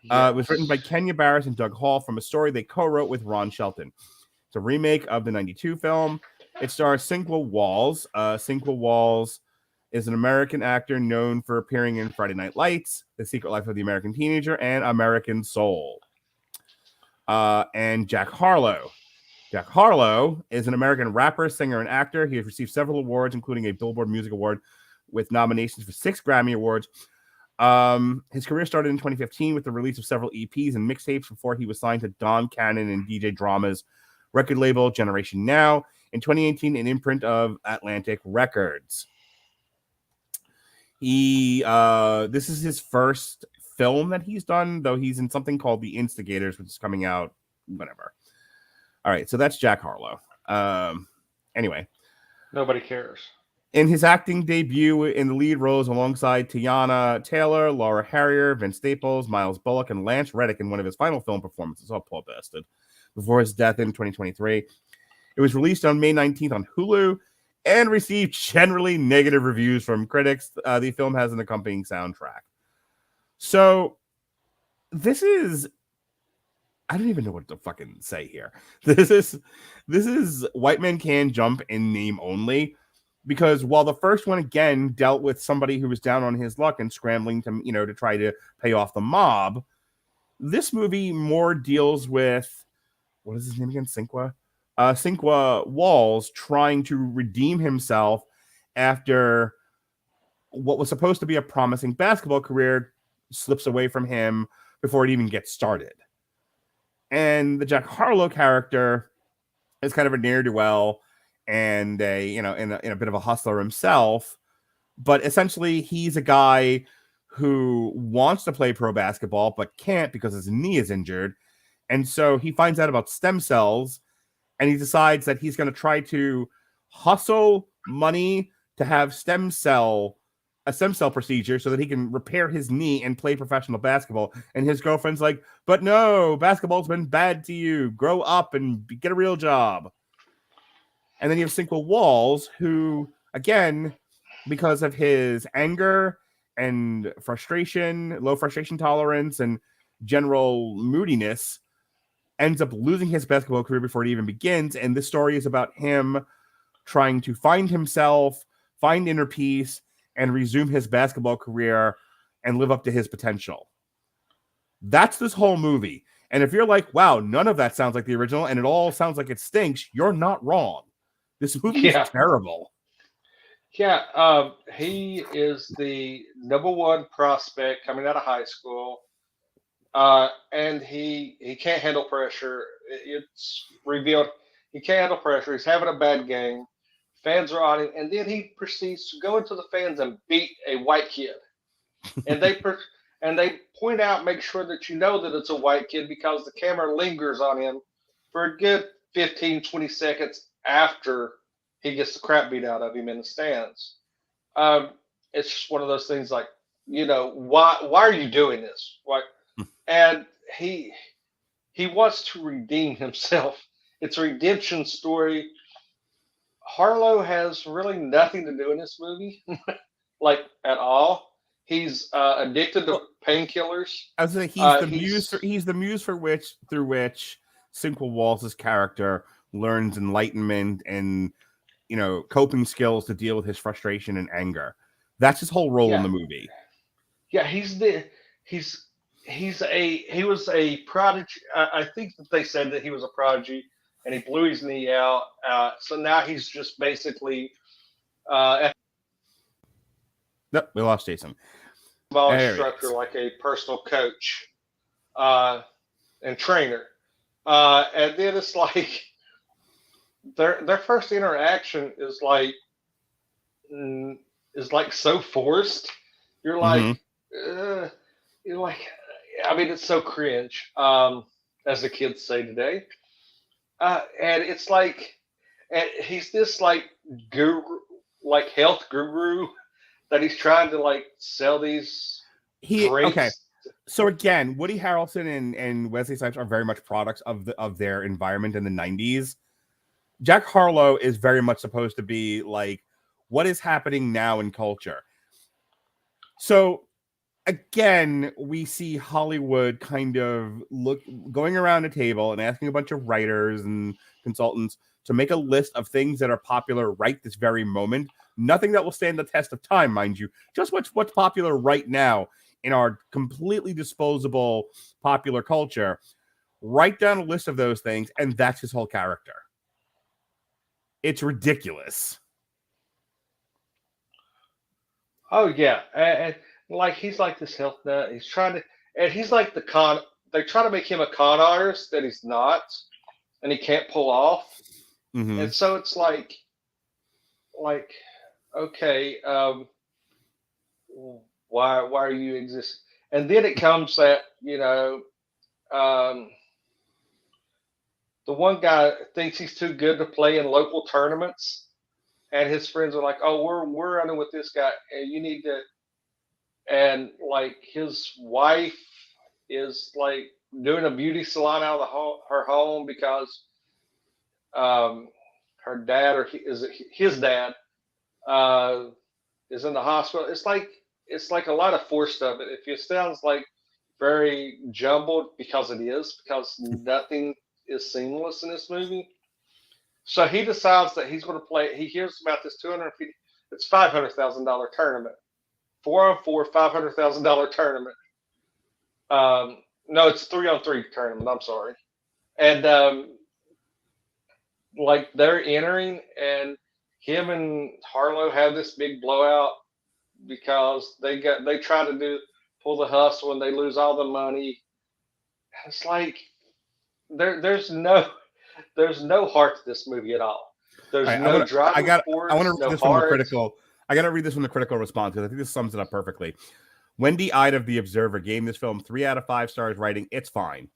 A: Yes. It was written by Kenya Barris and Doug Hall from a story they co-wrote with Ron Shelton. It's a remake of the 92 film. It stars Sinqua Walls. Sinqua Walls is an American actor known for appearing in Friday Night Lights, The Secret Life of the American Teenager, and American Soul. And Jack Harlow. Jack Harlow is an American rapper, singer, and actor. He has received several awards, including a Billboard Music Award with nominations for 6 Grammy Awards. His career started in 2015 with the release of several EPs and mixtapes before he was signed to Don Cannon and DJ Drama's record label Generation Now. In 2018, an imprint of Atlantic Records. This is his first film that he's done, though he's in something called The Instigators, which is coming out, whatever. All right, so that's Jack Harlow. Anyway.
C: Nobody cares.
A: In his acting debut in the lead roles alongside Teyana Taylor, Laura Harrier, Vince Staples, Myles Bullock, and Lance Reddick in one of his final film performances, poor bastard, before his death in 2023. It was released on May 19th on Hulu and received generally negative reviews from critics. The film has an accompanying soundtrack. So this is, I don't even know what to fucking say here. This is White Man Can't Jump in name only, because while the first one again dealt with somebody who was down on his luck and scrambling to, to try to pay off the mob, this movie more deals with, what is his name again? Sinqua Walls trying to redeem himself after what was supposed to be a promising basketball career slips away from him before it even gets started. And the Jack Harlow character is kind of a ne'er-do-well and in a bit of a hustler himself, but essentially he's a guy who wants to play pro basketball but can't because his knee is injured, and so he finds out about stem cells and he decides that he's going to try to hustle money to have a stem cell procedure so that he can repair his knee and play professional basketball. And his girlfriend's like, but no, basketball's been bad to you. Grow up and get a real job. And then you have Sinqua Walls, who, again, because of his anger and frustration, low frustration tolerance, and general moodiness, ends up losing his basketball career before it even begins. And this story is about him trying to find himself, find inner peace, and resume his basketball career and live up to his potential. That's this whole movie. And if you're like, wow, none of that sounds like the original and it all sounds like it stinks, you're not wrong. This movie is terrible.
C: Yeah, he is the #1 prospect coming out of high school. And he can't handle pressure. It's revealed He can't handle pressure. He's having a bad game. Fans are on him, and then he proceeds to go into the fans and beat a white kid. And they point out, make sure that you know that it's a white kid because the camera lingers on him for a good 15, 20 seconds after he gets the crap beat out of him in the stands. It's just one of those things like, why are you doing this? And he wants to redeem himself. It's a redemption story. Harlow has really nothing to do in this movie, like at all. He's addicted to painkillers.
A: I was saying he's the muse through which Sinqua Walls' character learns enlightenment and coping skills to deal with his frustration and anger. That's his whole role in the movie. Yeah,
C: he was a prodigy. I think that they said that he was a prodigy, and he blew his knee out. So now he's just basically.
A: Nope, we lost Jason.
C: Instructor, like a personal coach and trainer, and then it's like their first interaction is like so forced. You're like, I mean, it's so cringe, as the kids say today, and it's like, and he's this like guru, like health guru. That he's trying to like sell these drinks.
A: Okay. So again, Woody Harrelson and Wesley Snipes are very much products of their environment in the 90s. Jack Harlow is very much supposed to be like what is happening now in culture. So again, we see Hollywood kind of going around a table and asking a bunch of writers and consultants to make a list of things that are popular right this very moment. Nothing that will stand the test of time, mind you. Just what's popular right now in our completely disposable popular culture. Write down a list of those things, and that's his whole character. It's ridiculous.
C: Oh, yeah. And like he's like this health nut. He's trying to, and he's like they try to make him a con artist that he's not, and he can't pull off. Mm-hmm. And so it's like, okay, why are you existing? And then it comes that, the one guy thinks he's too good to play in local tournaments, and his friends are like, oh, we're running with this guy, and you need to, and like his wife is like doing a beauty salon out of her home because her dad, or his dad, is in the hospital. It's like a lot of forced of it. It sounds like very jumbled because nothing is seamless in this movie. So he decides that he's going to play. He hears about this it's $500,000 tournament, 4-on-4, $500,000 tournament. No, it's 3-on-3 tournament. I'm sorry, and like they're entering, and him and Harlow have this big blowout because they try to pull the hustle and they lose all the money. It's like there's no heart to this movie at all. There's no driving force. I want to read this from the critical.
A: I got to read this from the critical response because I think this sums it up perfectly. Wendy Ide of The Observer gave this film 3 out of 5 stars, writing, "It's fine,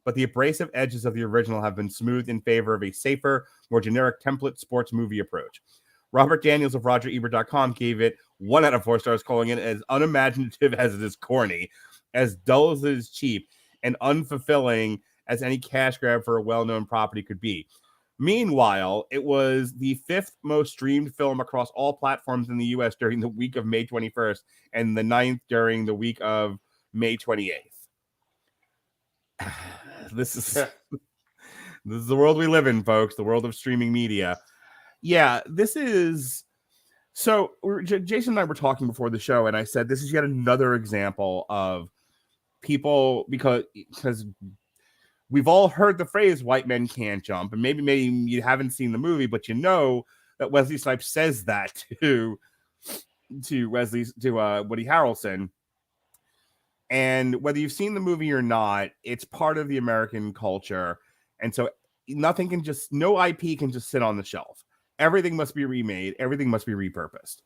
A: but the abrasive edges of the original have been smoothed in favor of a safer, more generic template sports movie approach." Robert Daniels of RogerEbert.com gave it 1 out of 4 stars, calling it as unimaginative as it is corny, as dull as it is cheap, and unfulfilling as any cash grab for a well-known property could be. Meanwhile, it was the 5th most streamed film across all platforms in the U.S. during the week of May 21st and the 9th during the week of May 28th. This is the world we live in, folks, the world of streaming media. Yeah, this is... So, Jason and I were talking before the show, and I said this is yet another example of people, because we've all heard the phrase "white men can't jump," and maybe you haven't seen the movie, but you know that Wesley Snipes says that to Woody Harrelson. And whether you've seen the movie or not, it's part of the American culture. And so nothing can just, no IP can just sit on the shelf. Everything must be remade. Everything must be repurposed.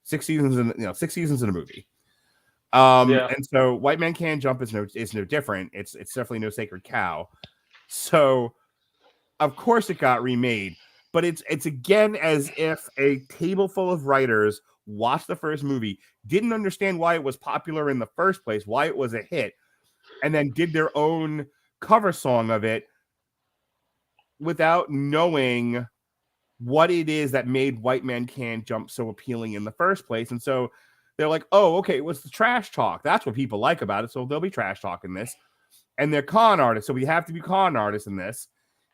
A: 6 seasons in a movie. And so White Man Can't Jump is no different. It's definitely no sacred cow. So of course it got remade, but it's again as if a table full of writers watched the first movie, didn't understand why it was popular in the first place, why it was a hit, and then did their own cover song of it without knowing what it is that made White Man Can't Jump so appealing in the first place. And so they're like, oh, okay, it was the trash talk. That's what people like about it. So they'll be trash talking this. And they're con artists. So we have to be con artists in this.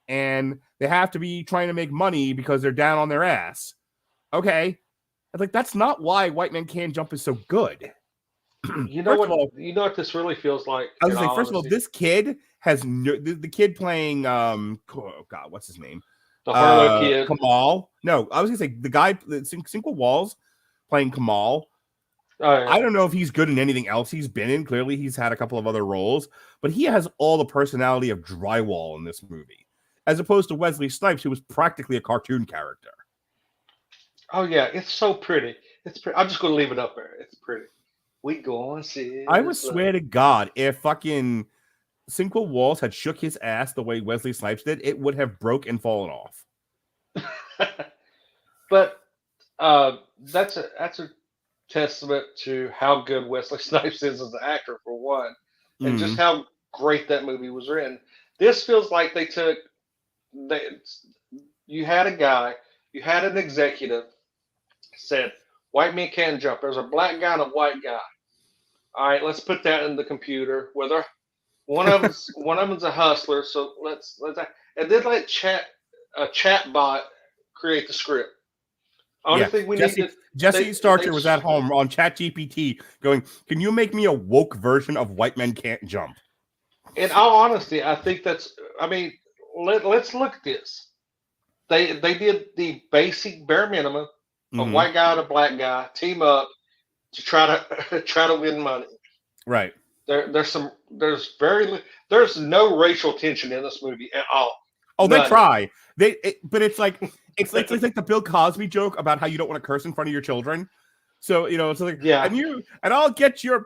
A: And they have to be trying to make money because they're down on their ass. Okay. It's like, that's not why White Man Can't Jump is so good.
C: You know what this really feels like?
A: I was like, first of all, this kid has the kid playing oh God, what's his name?
C: The Harlow kid.
A: Kamal. No, I was gonna say the guy Sinqua Walls playing Kamal.
C: Oh, yeah.
A: I don't know if he's good in anything else he's been in. Clearly, he's had a couple of other roles, but he has all the personality of drywall in this movie, as opposed to Wesley Snipes, who was practically a cartoon character.
C: Oh yeah, it's so pretty. It's pretty. I'm just gonna leave it up there. It's pretty. We go and see.
A: I would swear to God, if fucking Sinqua Walls had shook his ass the way Wesley Snipes did, it would have broke and fallen off.
C: But that's a testament to how good Wesley Snipes is as an actor, for one, and just how great that movie was written. This feels like you had a guy, you had an executive said, White Man Can't Jump. There's a black guy and a white guy. All right, let's put that in the computer. Whether one of them's a hustler, so let's and then let a chat bot create the script. Only thing we need
A: Jesse Starcher was at home on ChatGPT going, "Can you make me a woke version of White Men Can't Jump?"
C: In all honesty, I think that's. I mean, let's look at this. They did the basic bare minimum. A white guy and a black guy team up to try to win money.
A: Right.
C: There's no racial tension in this movie at all.
A: Oh, None. They try. But it's like the Bill Cosby joke about how you don't want to curse in front of your children. So it's like and I'll get your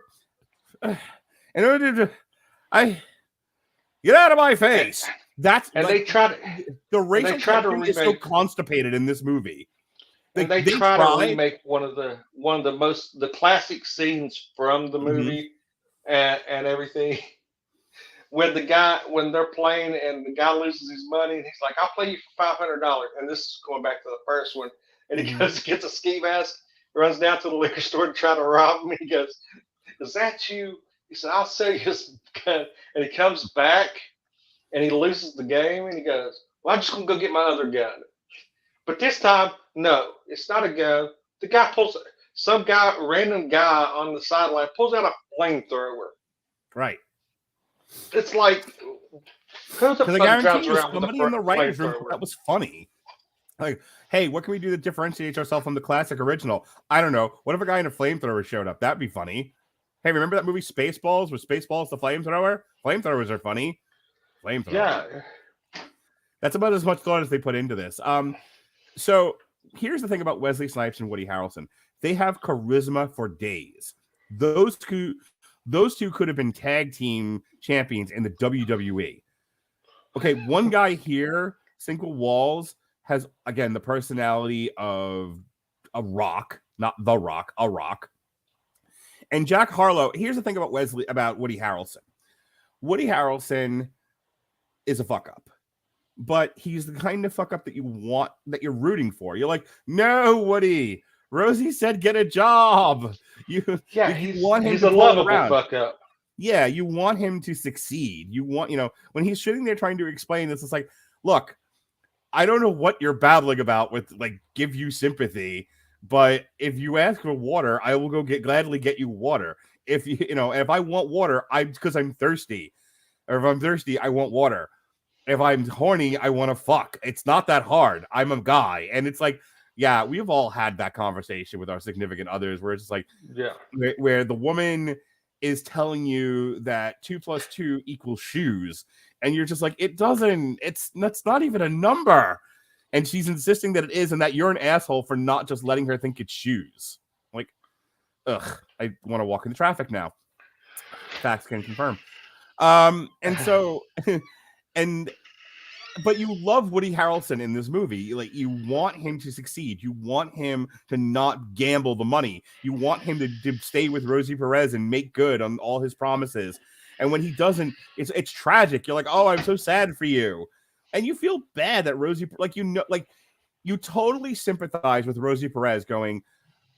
A: in order to get out of my face. That's
C: and
A: like,
C: they try to
A: the racial tension is so constipated in this movie.
C: And they try to remake one of the classic scenes from the movie and everything. When they're playing and the guy loses his money and he's like, I'll play you for $500. And this is going back to the first one. And he gets a ski mask, runs down to the liquor store to try to rob him. He goes, is that you? He said, I'll sell you this gun. And he comes back and he loses the game and he goes, well, I'm just going to go get my other gun. But this time, no, it's not a gun. The guy random guy on the sideline pulls out a flamethrower.
A: Right.
C: It's like, who the fuck drives around with
A: somebody in the writers' room that was funny. Like, hey, what can we do that differentiates ourselves from the classic original? I don't know. What if a guy in a flamethrower showed up? That'd be funny. Hey, remember that movie Spaceballs? Was Spaceballs the flamethrower? Flamethrowers are funny. Flamethrower.
C: Yeah.
A: That's about as much thought as they put into this. So here's the thing about Wesley Snipes and Woody Harrelson. They have charisma for days. Those two could have been tag team champions in the WWE. Okay, one guy here, Sinqua Walls, has, again, the personality of a rock, not The Rock, a rock. And Jack Harlow, here's the thing about Woody Harrelson. Woody Harrelson is a fuck up. But he's the kind of fuck up that you're rooting for. You're like, no, Woody. Rosie said, get a job. You want him to
C: a lovable fuck up.
A: Yeah, you want him to succeed. You want, when he's sitting there trying to explain this, it's like, look, I don't know what you're battling about with, like, give you sympathy, but if you ask for water, I will gladly get you water. If if I want water, because I'm thirsty. Or if I'm thirsty, I want water. If I'm horny, I want to fuck. It's not that hard. I'm a guy. And it's like, yeah, we've all had that conversation with our significant others where it's just like, where the woman is telling you that 2 + 2 = shoes. And you're just like, that's not even a number. And she's insisting that it is, and that you're an asshole for not just letting her think it's shoes. Like, ugh, I want to walk in the traffic now. Facts can confirm. And so, but you love Woody Harrelson in this movie. Like, you want him to succeed. You want him to not gamble the money. You want him to stay with Rosie Perez and make good on all his promises. And when he doesn't, it's tragic. You're like, oh, I'm so sad for you. And you feel bad that Rosie, you totally sympathize with Rosie Perez going,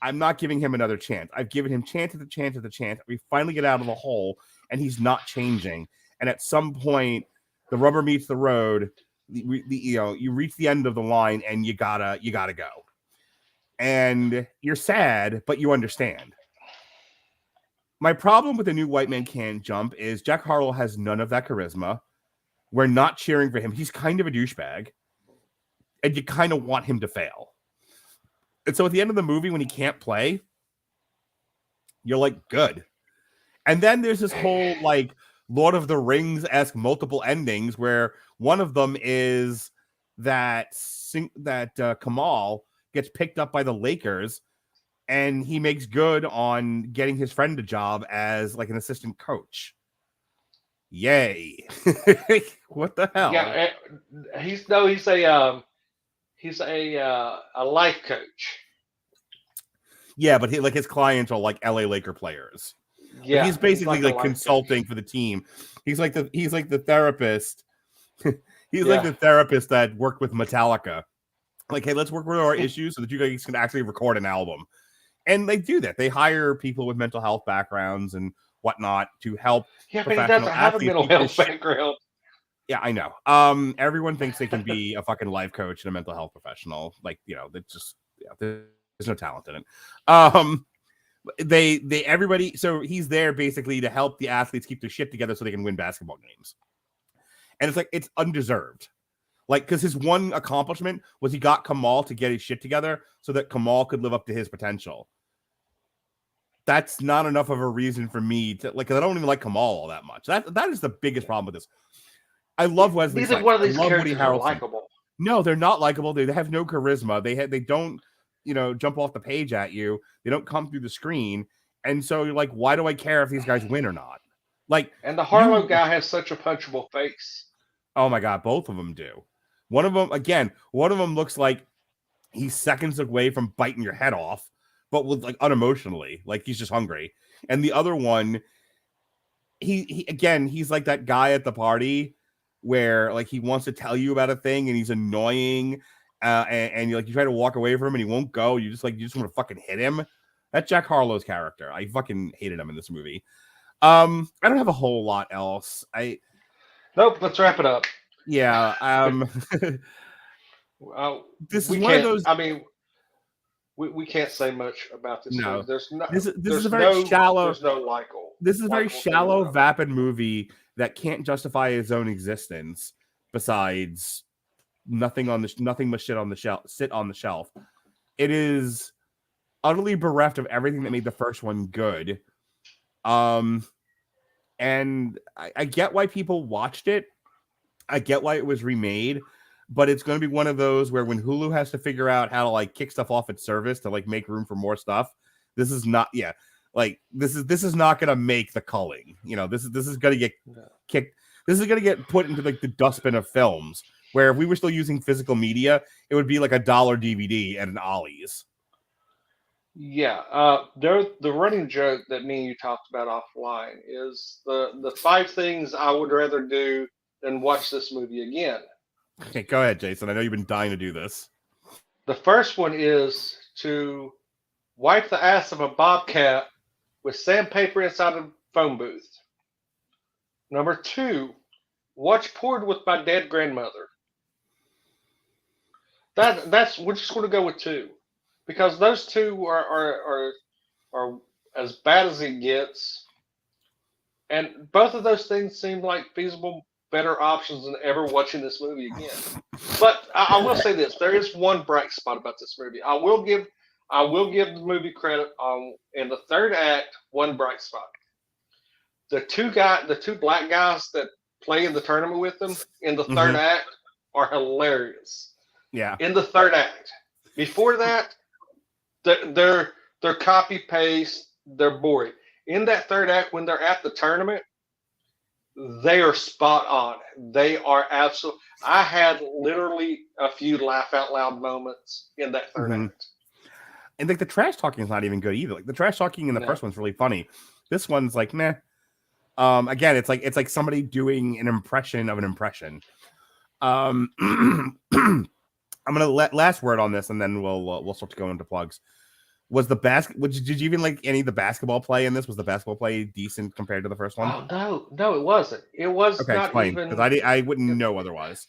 A: I'm not giving him another chance. I've given him chance at the chance at the chance. We finally get out of the hole, and he's not changing. And at some point, the rubber meets the road. You reach the end of the line, and you gotta go. And you're sad, but you understand. My problem with The New White Man Can't Jump is Jack Harlow has none of that charisma. We're not cheering for him. He's kind of a douchebag, and you kind of want him to fail. And so at the end of the movie, when he can't play, you're like, good. And then there's this whole like Lord of the Rings-esque multiple endings where one of them is that Kamal gets picked up by the Lakers, and he makes good on getting his friend a job as like an assistant coach. Yay. What the hell?
C: Yeah, he's a life coach.
A: Yeah, but his clients are like LA Laker players.
C: Yeah,
A: but he's basically like consulting
C: coach
A: for the team. He's like the therapist. He's
C: Yeah.
A: like the therapist that worked with Metallica. Like, hey, let's work with our issues so that you guys can actually record an album. And they do that. They hire people with mental health backgrounds and whatnot to help.
C: Yeah, but he doesn't have a mental health background.
A: Yeah, I know. Everyone thinks they can be a fucking life coach and a mental health professional. Like, that's just, there's no talent in it. Everybody, so he's there basically to help the athletes keep their shit together so they can win basketball games. And it's like, it's undeserved. Like, because his one accomplishment was he got Kamal to get his shit together so that Kamal could live up to his potential. That's not enough of a reason for me to, like, 'cause I don't even like Kamal all that much. That is the biggest problem with this. I love Wesley.
C: Neither one of these characters are likable.
A: No, they're not likable. They have no charisma. They don't, jump off the page at you. They don't come through the screen. And so you're like, why do I care if these guys win or not? Like,
C: and the Harlow guy has such a punchable face.
A: Oh my God, both of them do. One of them looks like he's seconds away from biting your head off, but with like unemotionally, like he's just hungry. And the other one, he's like that guy at the party where like he wants to tell you about a thing and he's annoying, and you try to walk away from him and he won't go. You just want to fucking hit him. That's Jack Harlow's character. I fucking hated him in this movie. I don't have a whole lot else.
C: Nope. Let's wrap it up.
A: Yeah. This is one of those.
C: I mean, we can't say much about this.
A: No,
C: movie. There's no.
A: This is a very shallow.
C: There's no likable.
A: This is a very shallow, vapid movie that can't justify its own existence. Besides, nothing must sit on the shelf. It is utterly bereft of everything that made the first one good. And I get why people watched it. I get why it was remade, but it's going to be one of those where when Hulu has to figure out how to like kick stuff off its service to like make room for more stuff, this is not this is not going to make the culling. This is going to get kicked. This is going to get put into like the dustbin of films where if we were still using physical media, it would be like $1 DVD at an Ollie's.
C: Yeah, the running joke that me and you talked about offline is the 5 things I would rather do than watch this movie again.
A: Okay, go ahead, Jason. I know you've been dying to do this.
C: The first one is to wipe the ass of a bobcat with sandpaper inside a phone booth. Number 2, watch porn with my dead grandmother. We're just going to go with 2. Because those 2 are as bad as it gets, and both of those things seem like feasible, better options than ever watching this movie again. But I will say this: there is one bright spot about this movie. I will give the movie credit on in the third act. One bright spot: the two black guys that play in the tournament with them in the third act are hilarious.
A: Yeah.
C: In the third act. Before that, they're copy paste, they're boring. In that third act, when they're at the tournament, they are spot on. They are absolutely. I had literally a few laugh out loud moments in that third act.
A: And like the trash talking is not even good either. Like the trash talking in the first one's really funny. This one's like meh. Again, it's like somebody doing an impression of an impression. I'm gonna let last word on this, and then we'll start to go into plugs. Was the did you even like any of the basketball play in this? Was the basketball play decent compared to the first one?
C: Oh no, it wasn't. It was
A: okay,
C: not
A: explain,
C: even
A: because I wouldn't know otherwise.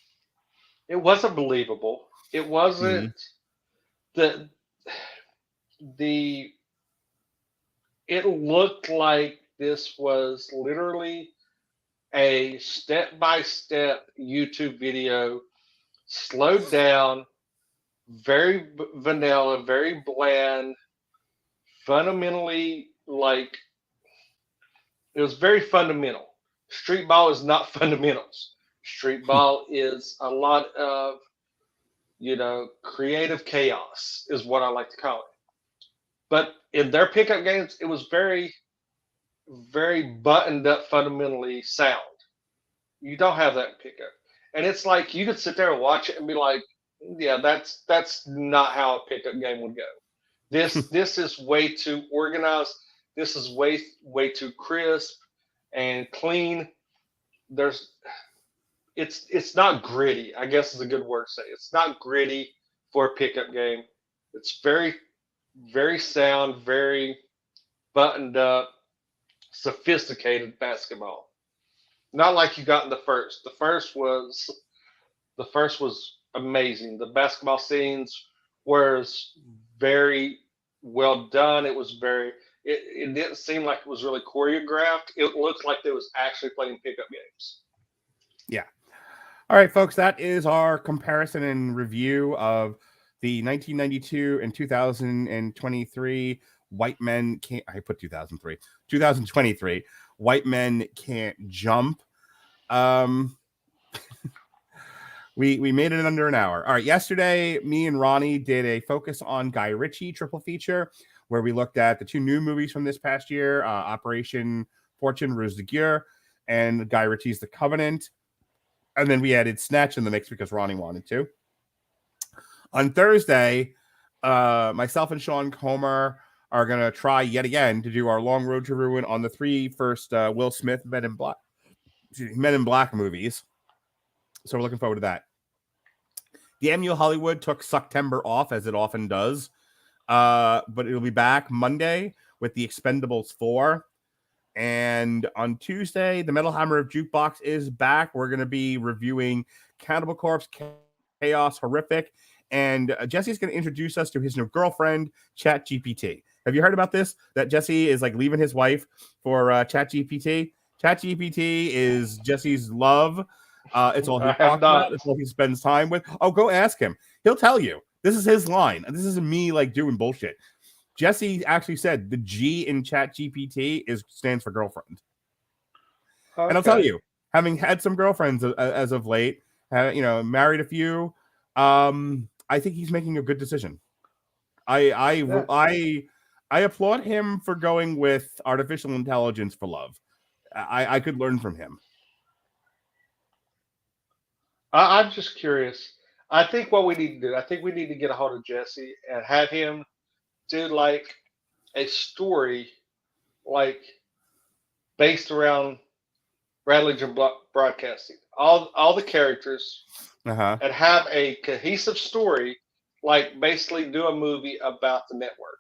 C: It wasn't believable. It wasn't it looked like this was literally a step-by-step YouTube video, slowed down, very vanilla, very bland, fundamentally like it was very fundamental. Streetball is not fundamentals. Streetball is a lot of, creative chaos is what I like to call it. But in their pickup games, it was very, very buttoned up, fundamentally sound. You don't have that in pickup. And it's like you could sit there and watch it and be like, yeah, that's not how a pickup game would go. This is way too organized. This is way too crisp and clean. It's not gritty, I guess is a good word to say. It's not gritty for a pickup game. It's very, very sound, very buttoned up, sophisticated basketball. Not like you got in the first. The first was amazing. The basketball scenes were very well done. It was it didn't seem like it was really choreographed. It looked like they was actually playing pickup games.
A: Yeah. All right, folks, that is our comparison and review of the 1992 and 2023 White Men Can't... I put 2003. 2023 White Men Can't Jump. We made it in under an hour. All right, yesterday, me and Ronnie did a focus on Guy Ritchie triple feature, where we looked at the two new movies from this past year, Operation Fortune, Ruse de Guerre, and Guy Ritchie's The Covenant. And then we added Snatch in the mix because Ronnie wanted to. On Thursday, myself and Sean Comer are going to try yet again to do our Long Road to Ruin on the three first Will Smith Men in Black movies. So we're looking forward to that. Damn You Hollywood took September off, as it often does. But it'll be back Monday with The Expendables 4. And on Tuesday, the Metal Hammer of Jukebox is back. We're going to be reviewing Cannibal Corpse, Chaos, Horrific. And Jesse's going to introduce us to his new girlfriend, ChatGPT. Have you heard about this? That Jesse is like leaving his wife for ChatGPT? ChatGPT is Jesse's love. It's all he talks about. It's all he spends time with. Oh, go ask him. He'll tell you. This is his line. This isn't me like doing bullshit. Jesse actually said the G in ChatGPT stands for girlfriend. Okay. And I'll tell you, having had some girlfriends as of late, married a few, I think he's making a good decision. I applaud him for going with artificial intelligence for love. I could learn from him.
C: I'm just curious. I think what we need to do, I think we need to get a hold of Jesse and have him do like a story like based around Radulich and broadcasting. All the characters and have a cohesive story, like basically do a movie about the network.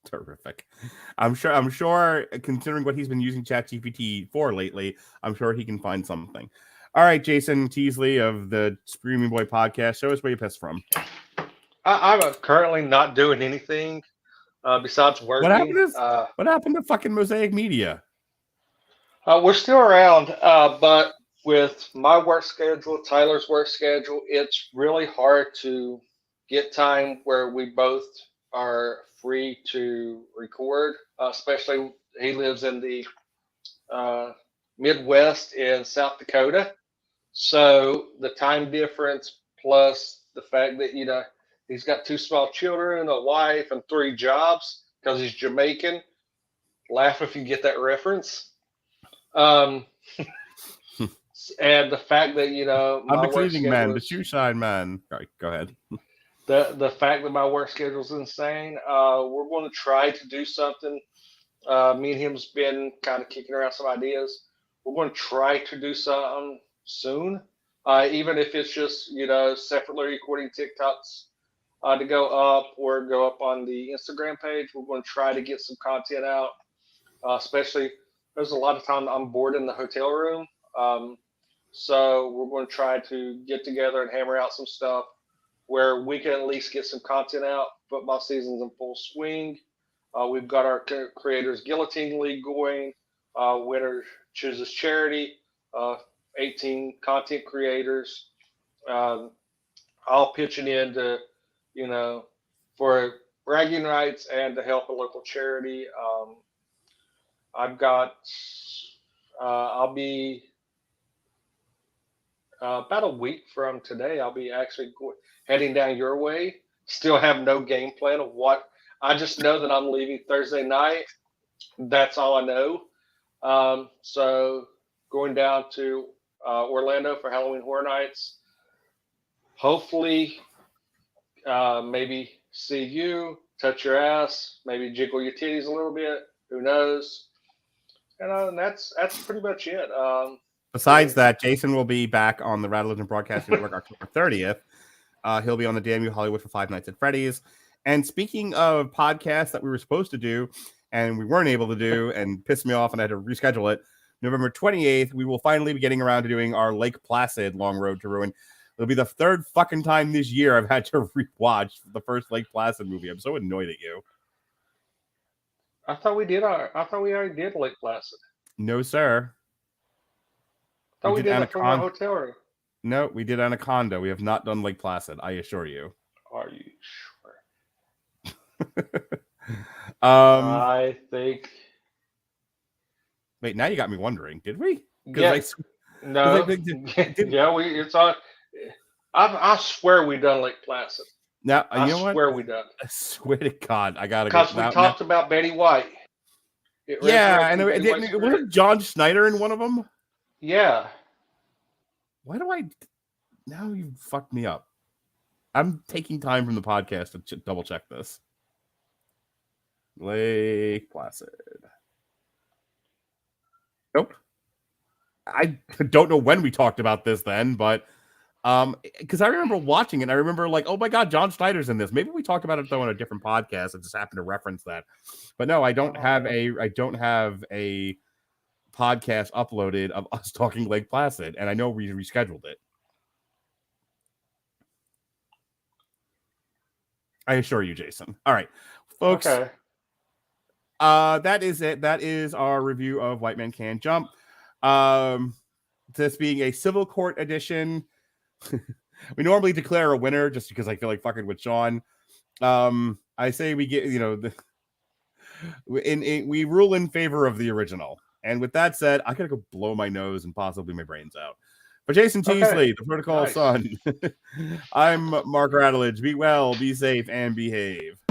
A: Terrific. I'm sure considering what he's been using ChatGPT for lately, I'm sure he can find something. All right, Jason Teasley of the Screaming Boy podcast, show us where you pissed from.
C: I'm currently not doing anything besides working.
A: What happened to fucking Mosaic Media?
C: We're still around, but with my work schedule, Tyler's work schedule, it's really hard to get time where we both are free to record, especially he lives in the Midwest in South Dakota. So the time difference plus the fact that, he's got 2 small children, a wife, and 3 jobs because he's Jamaican. Laugh if you get that reference. And the fact that,
A: I'm
C: my
A: the
C: work
A: cleaning man,
C: schedule
A: the
C: is,
A: shoe shine man. All right, go ahead.
C: the fact that my work schedule is insane. We're going to try to do something. Me and him's been kind of kicking around some ideas. We're going to try to do something soon, even if it's just separately recording TikToks to go up or go up on the Instagram page. We're going to try to get some content out, especially there's a lot of time I'm bored in the hotel room. So we're going to try to get together and hammer out some stuff where we can at least get some content out. Football season's in full swing. We've got our Creators Guillotine League going. Winner chooses charity. 18 content creators. All pitching in to, for bragging rights and to help a local charity. I've got, I'll be about a week from today, I'll be actually heading down your way. Still have no game plan of what. I just know that I'm leaving Thursday night. That's all I know. So going down to Orlando for Halloween Horror Nights. Hopefully, maybe see you, touch your ass, maybe jiggle your titties a little bit. Who knows? And that's pretty much it.
A: Besides that, Jason will be back on the Radulich and Broadcasting Network October 30th. He'll be on the DMU Hollywood for 5 Nights at Freddy's. And speaking of podcasts that we were supposed to do and we weren't able to do and pissed me off and I had to reschedule it, November 28th, we will finally be getting around to doing our Lake Placid Long Road to Ruin. It'll be the 3rd fucking time this year I've had to rewatch the first Lake Placid movie. I'm so annoyed at you.
C: I thought we already did Lake Placid.
A: No, sir.
C: I thought we did that from our hotel room.
A: No, we did Anaconda. We have not done Lake Placid, I assure you.
C: Are you sure?
A: I
C: think.
A: Wait, now you got me wondering. Did we?
C: Yeah. No. Yeah, it's on. I swear we done Lake Placid.
A: Now,
C: I swear we done.
A: I swear to God, I gotta.
C: Because we talked about Betty White.
A: Yeah, and it wasn't John Schneider in one of them.
C: Yeah.
A: Why do I? Now you fucked me up. I'm taking time from the podcast to double check this. Lake Placid. Nope. I don't know when we talked about this then, but because I remember watching it, and I remember like, oh my God, John Schneider's in this. Maybe we talked about it though on a different podcast. I just happened to reference that. But no, I don't have a podcast uploaded of us talking Lake Placid, and I know we rescheduled it. I assure you, Jason. All right, folks.
C: Okay.
A: That is it. That is our review of White Man Can't Jump. This being a civil court edition, we normally declare a winner just because I feel like fucking with Sean. I say we get, we rule in favor of the original. And with that said, I gotta go blow my nose and possibly my brains out. For Jason Teasley, the Protocol Son, I'm Mark Radulich. Be well, be safe, and behave.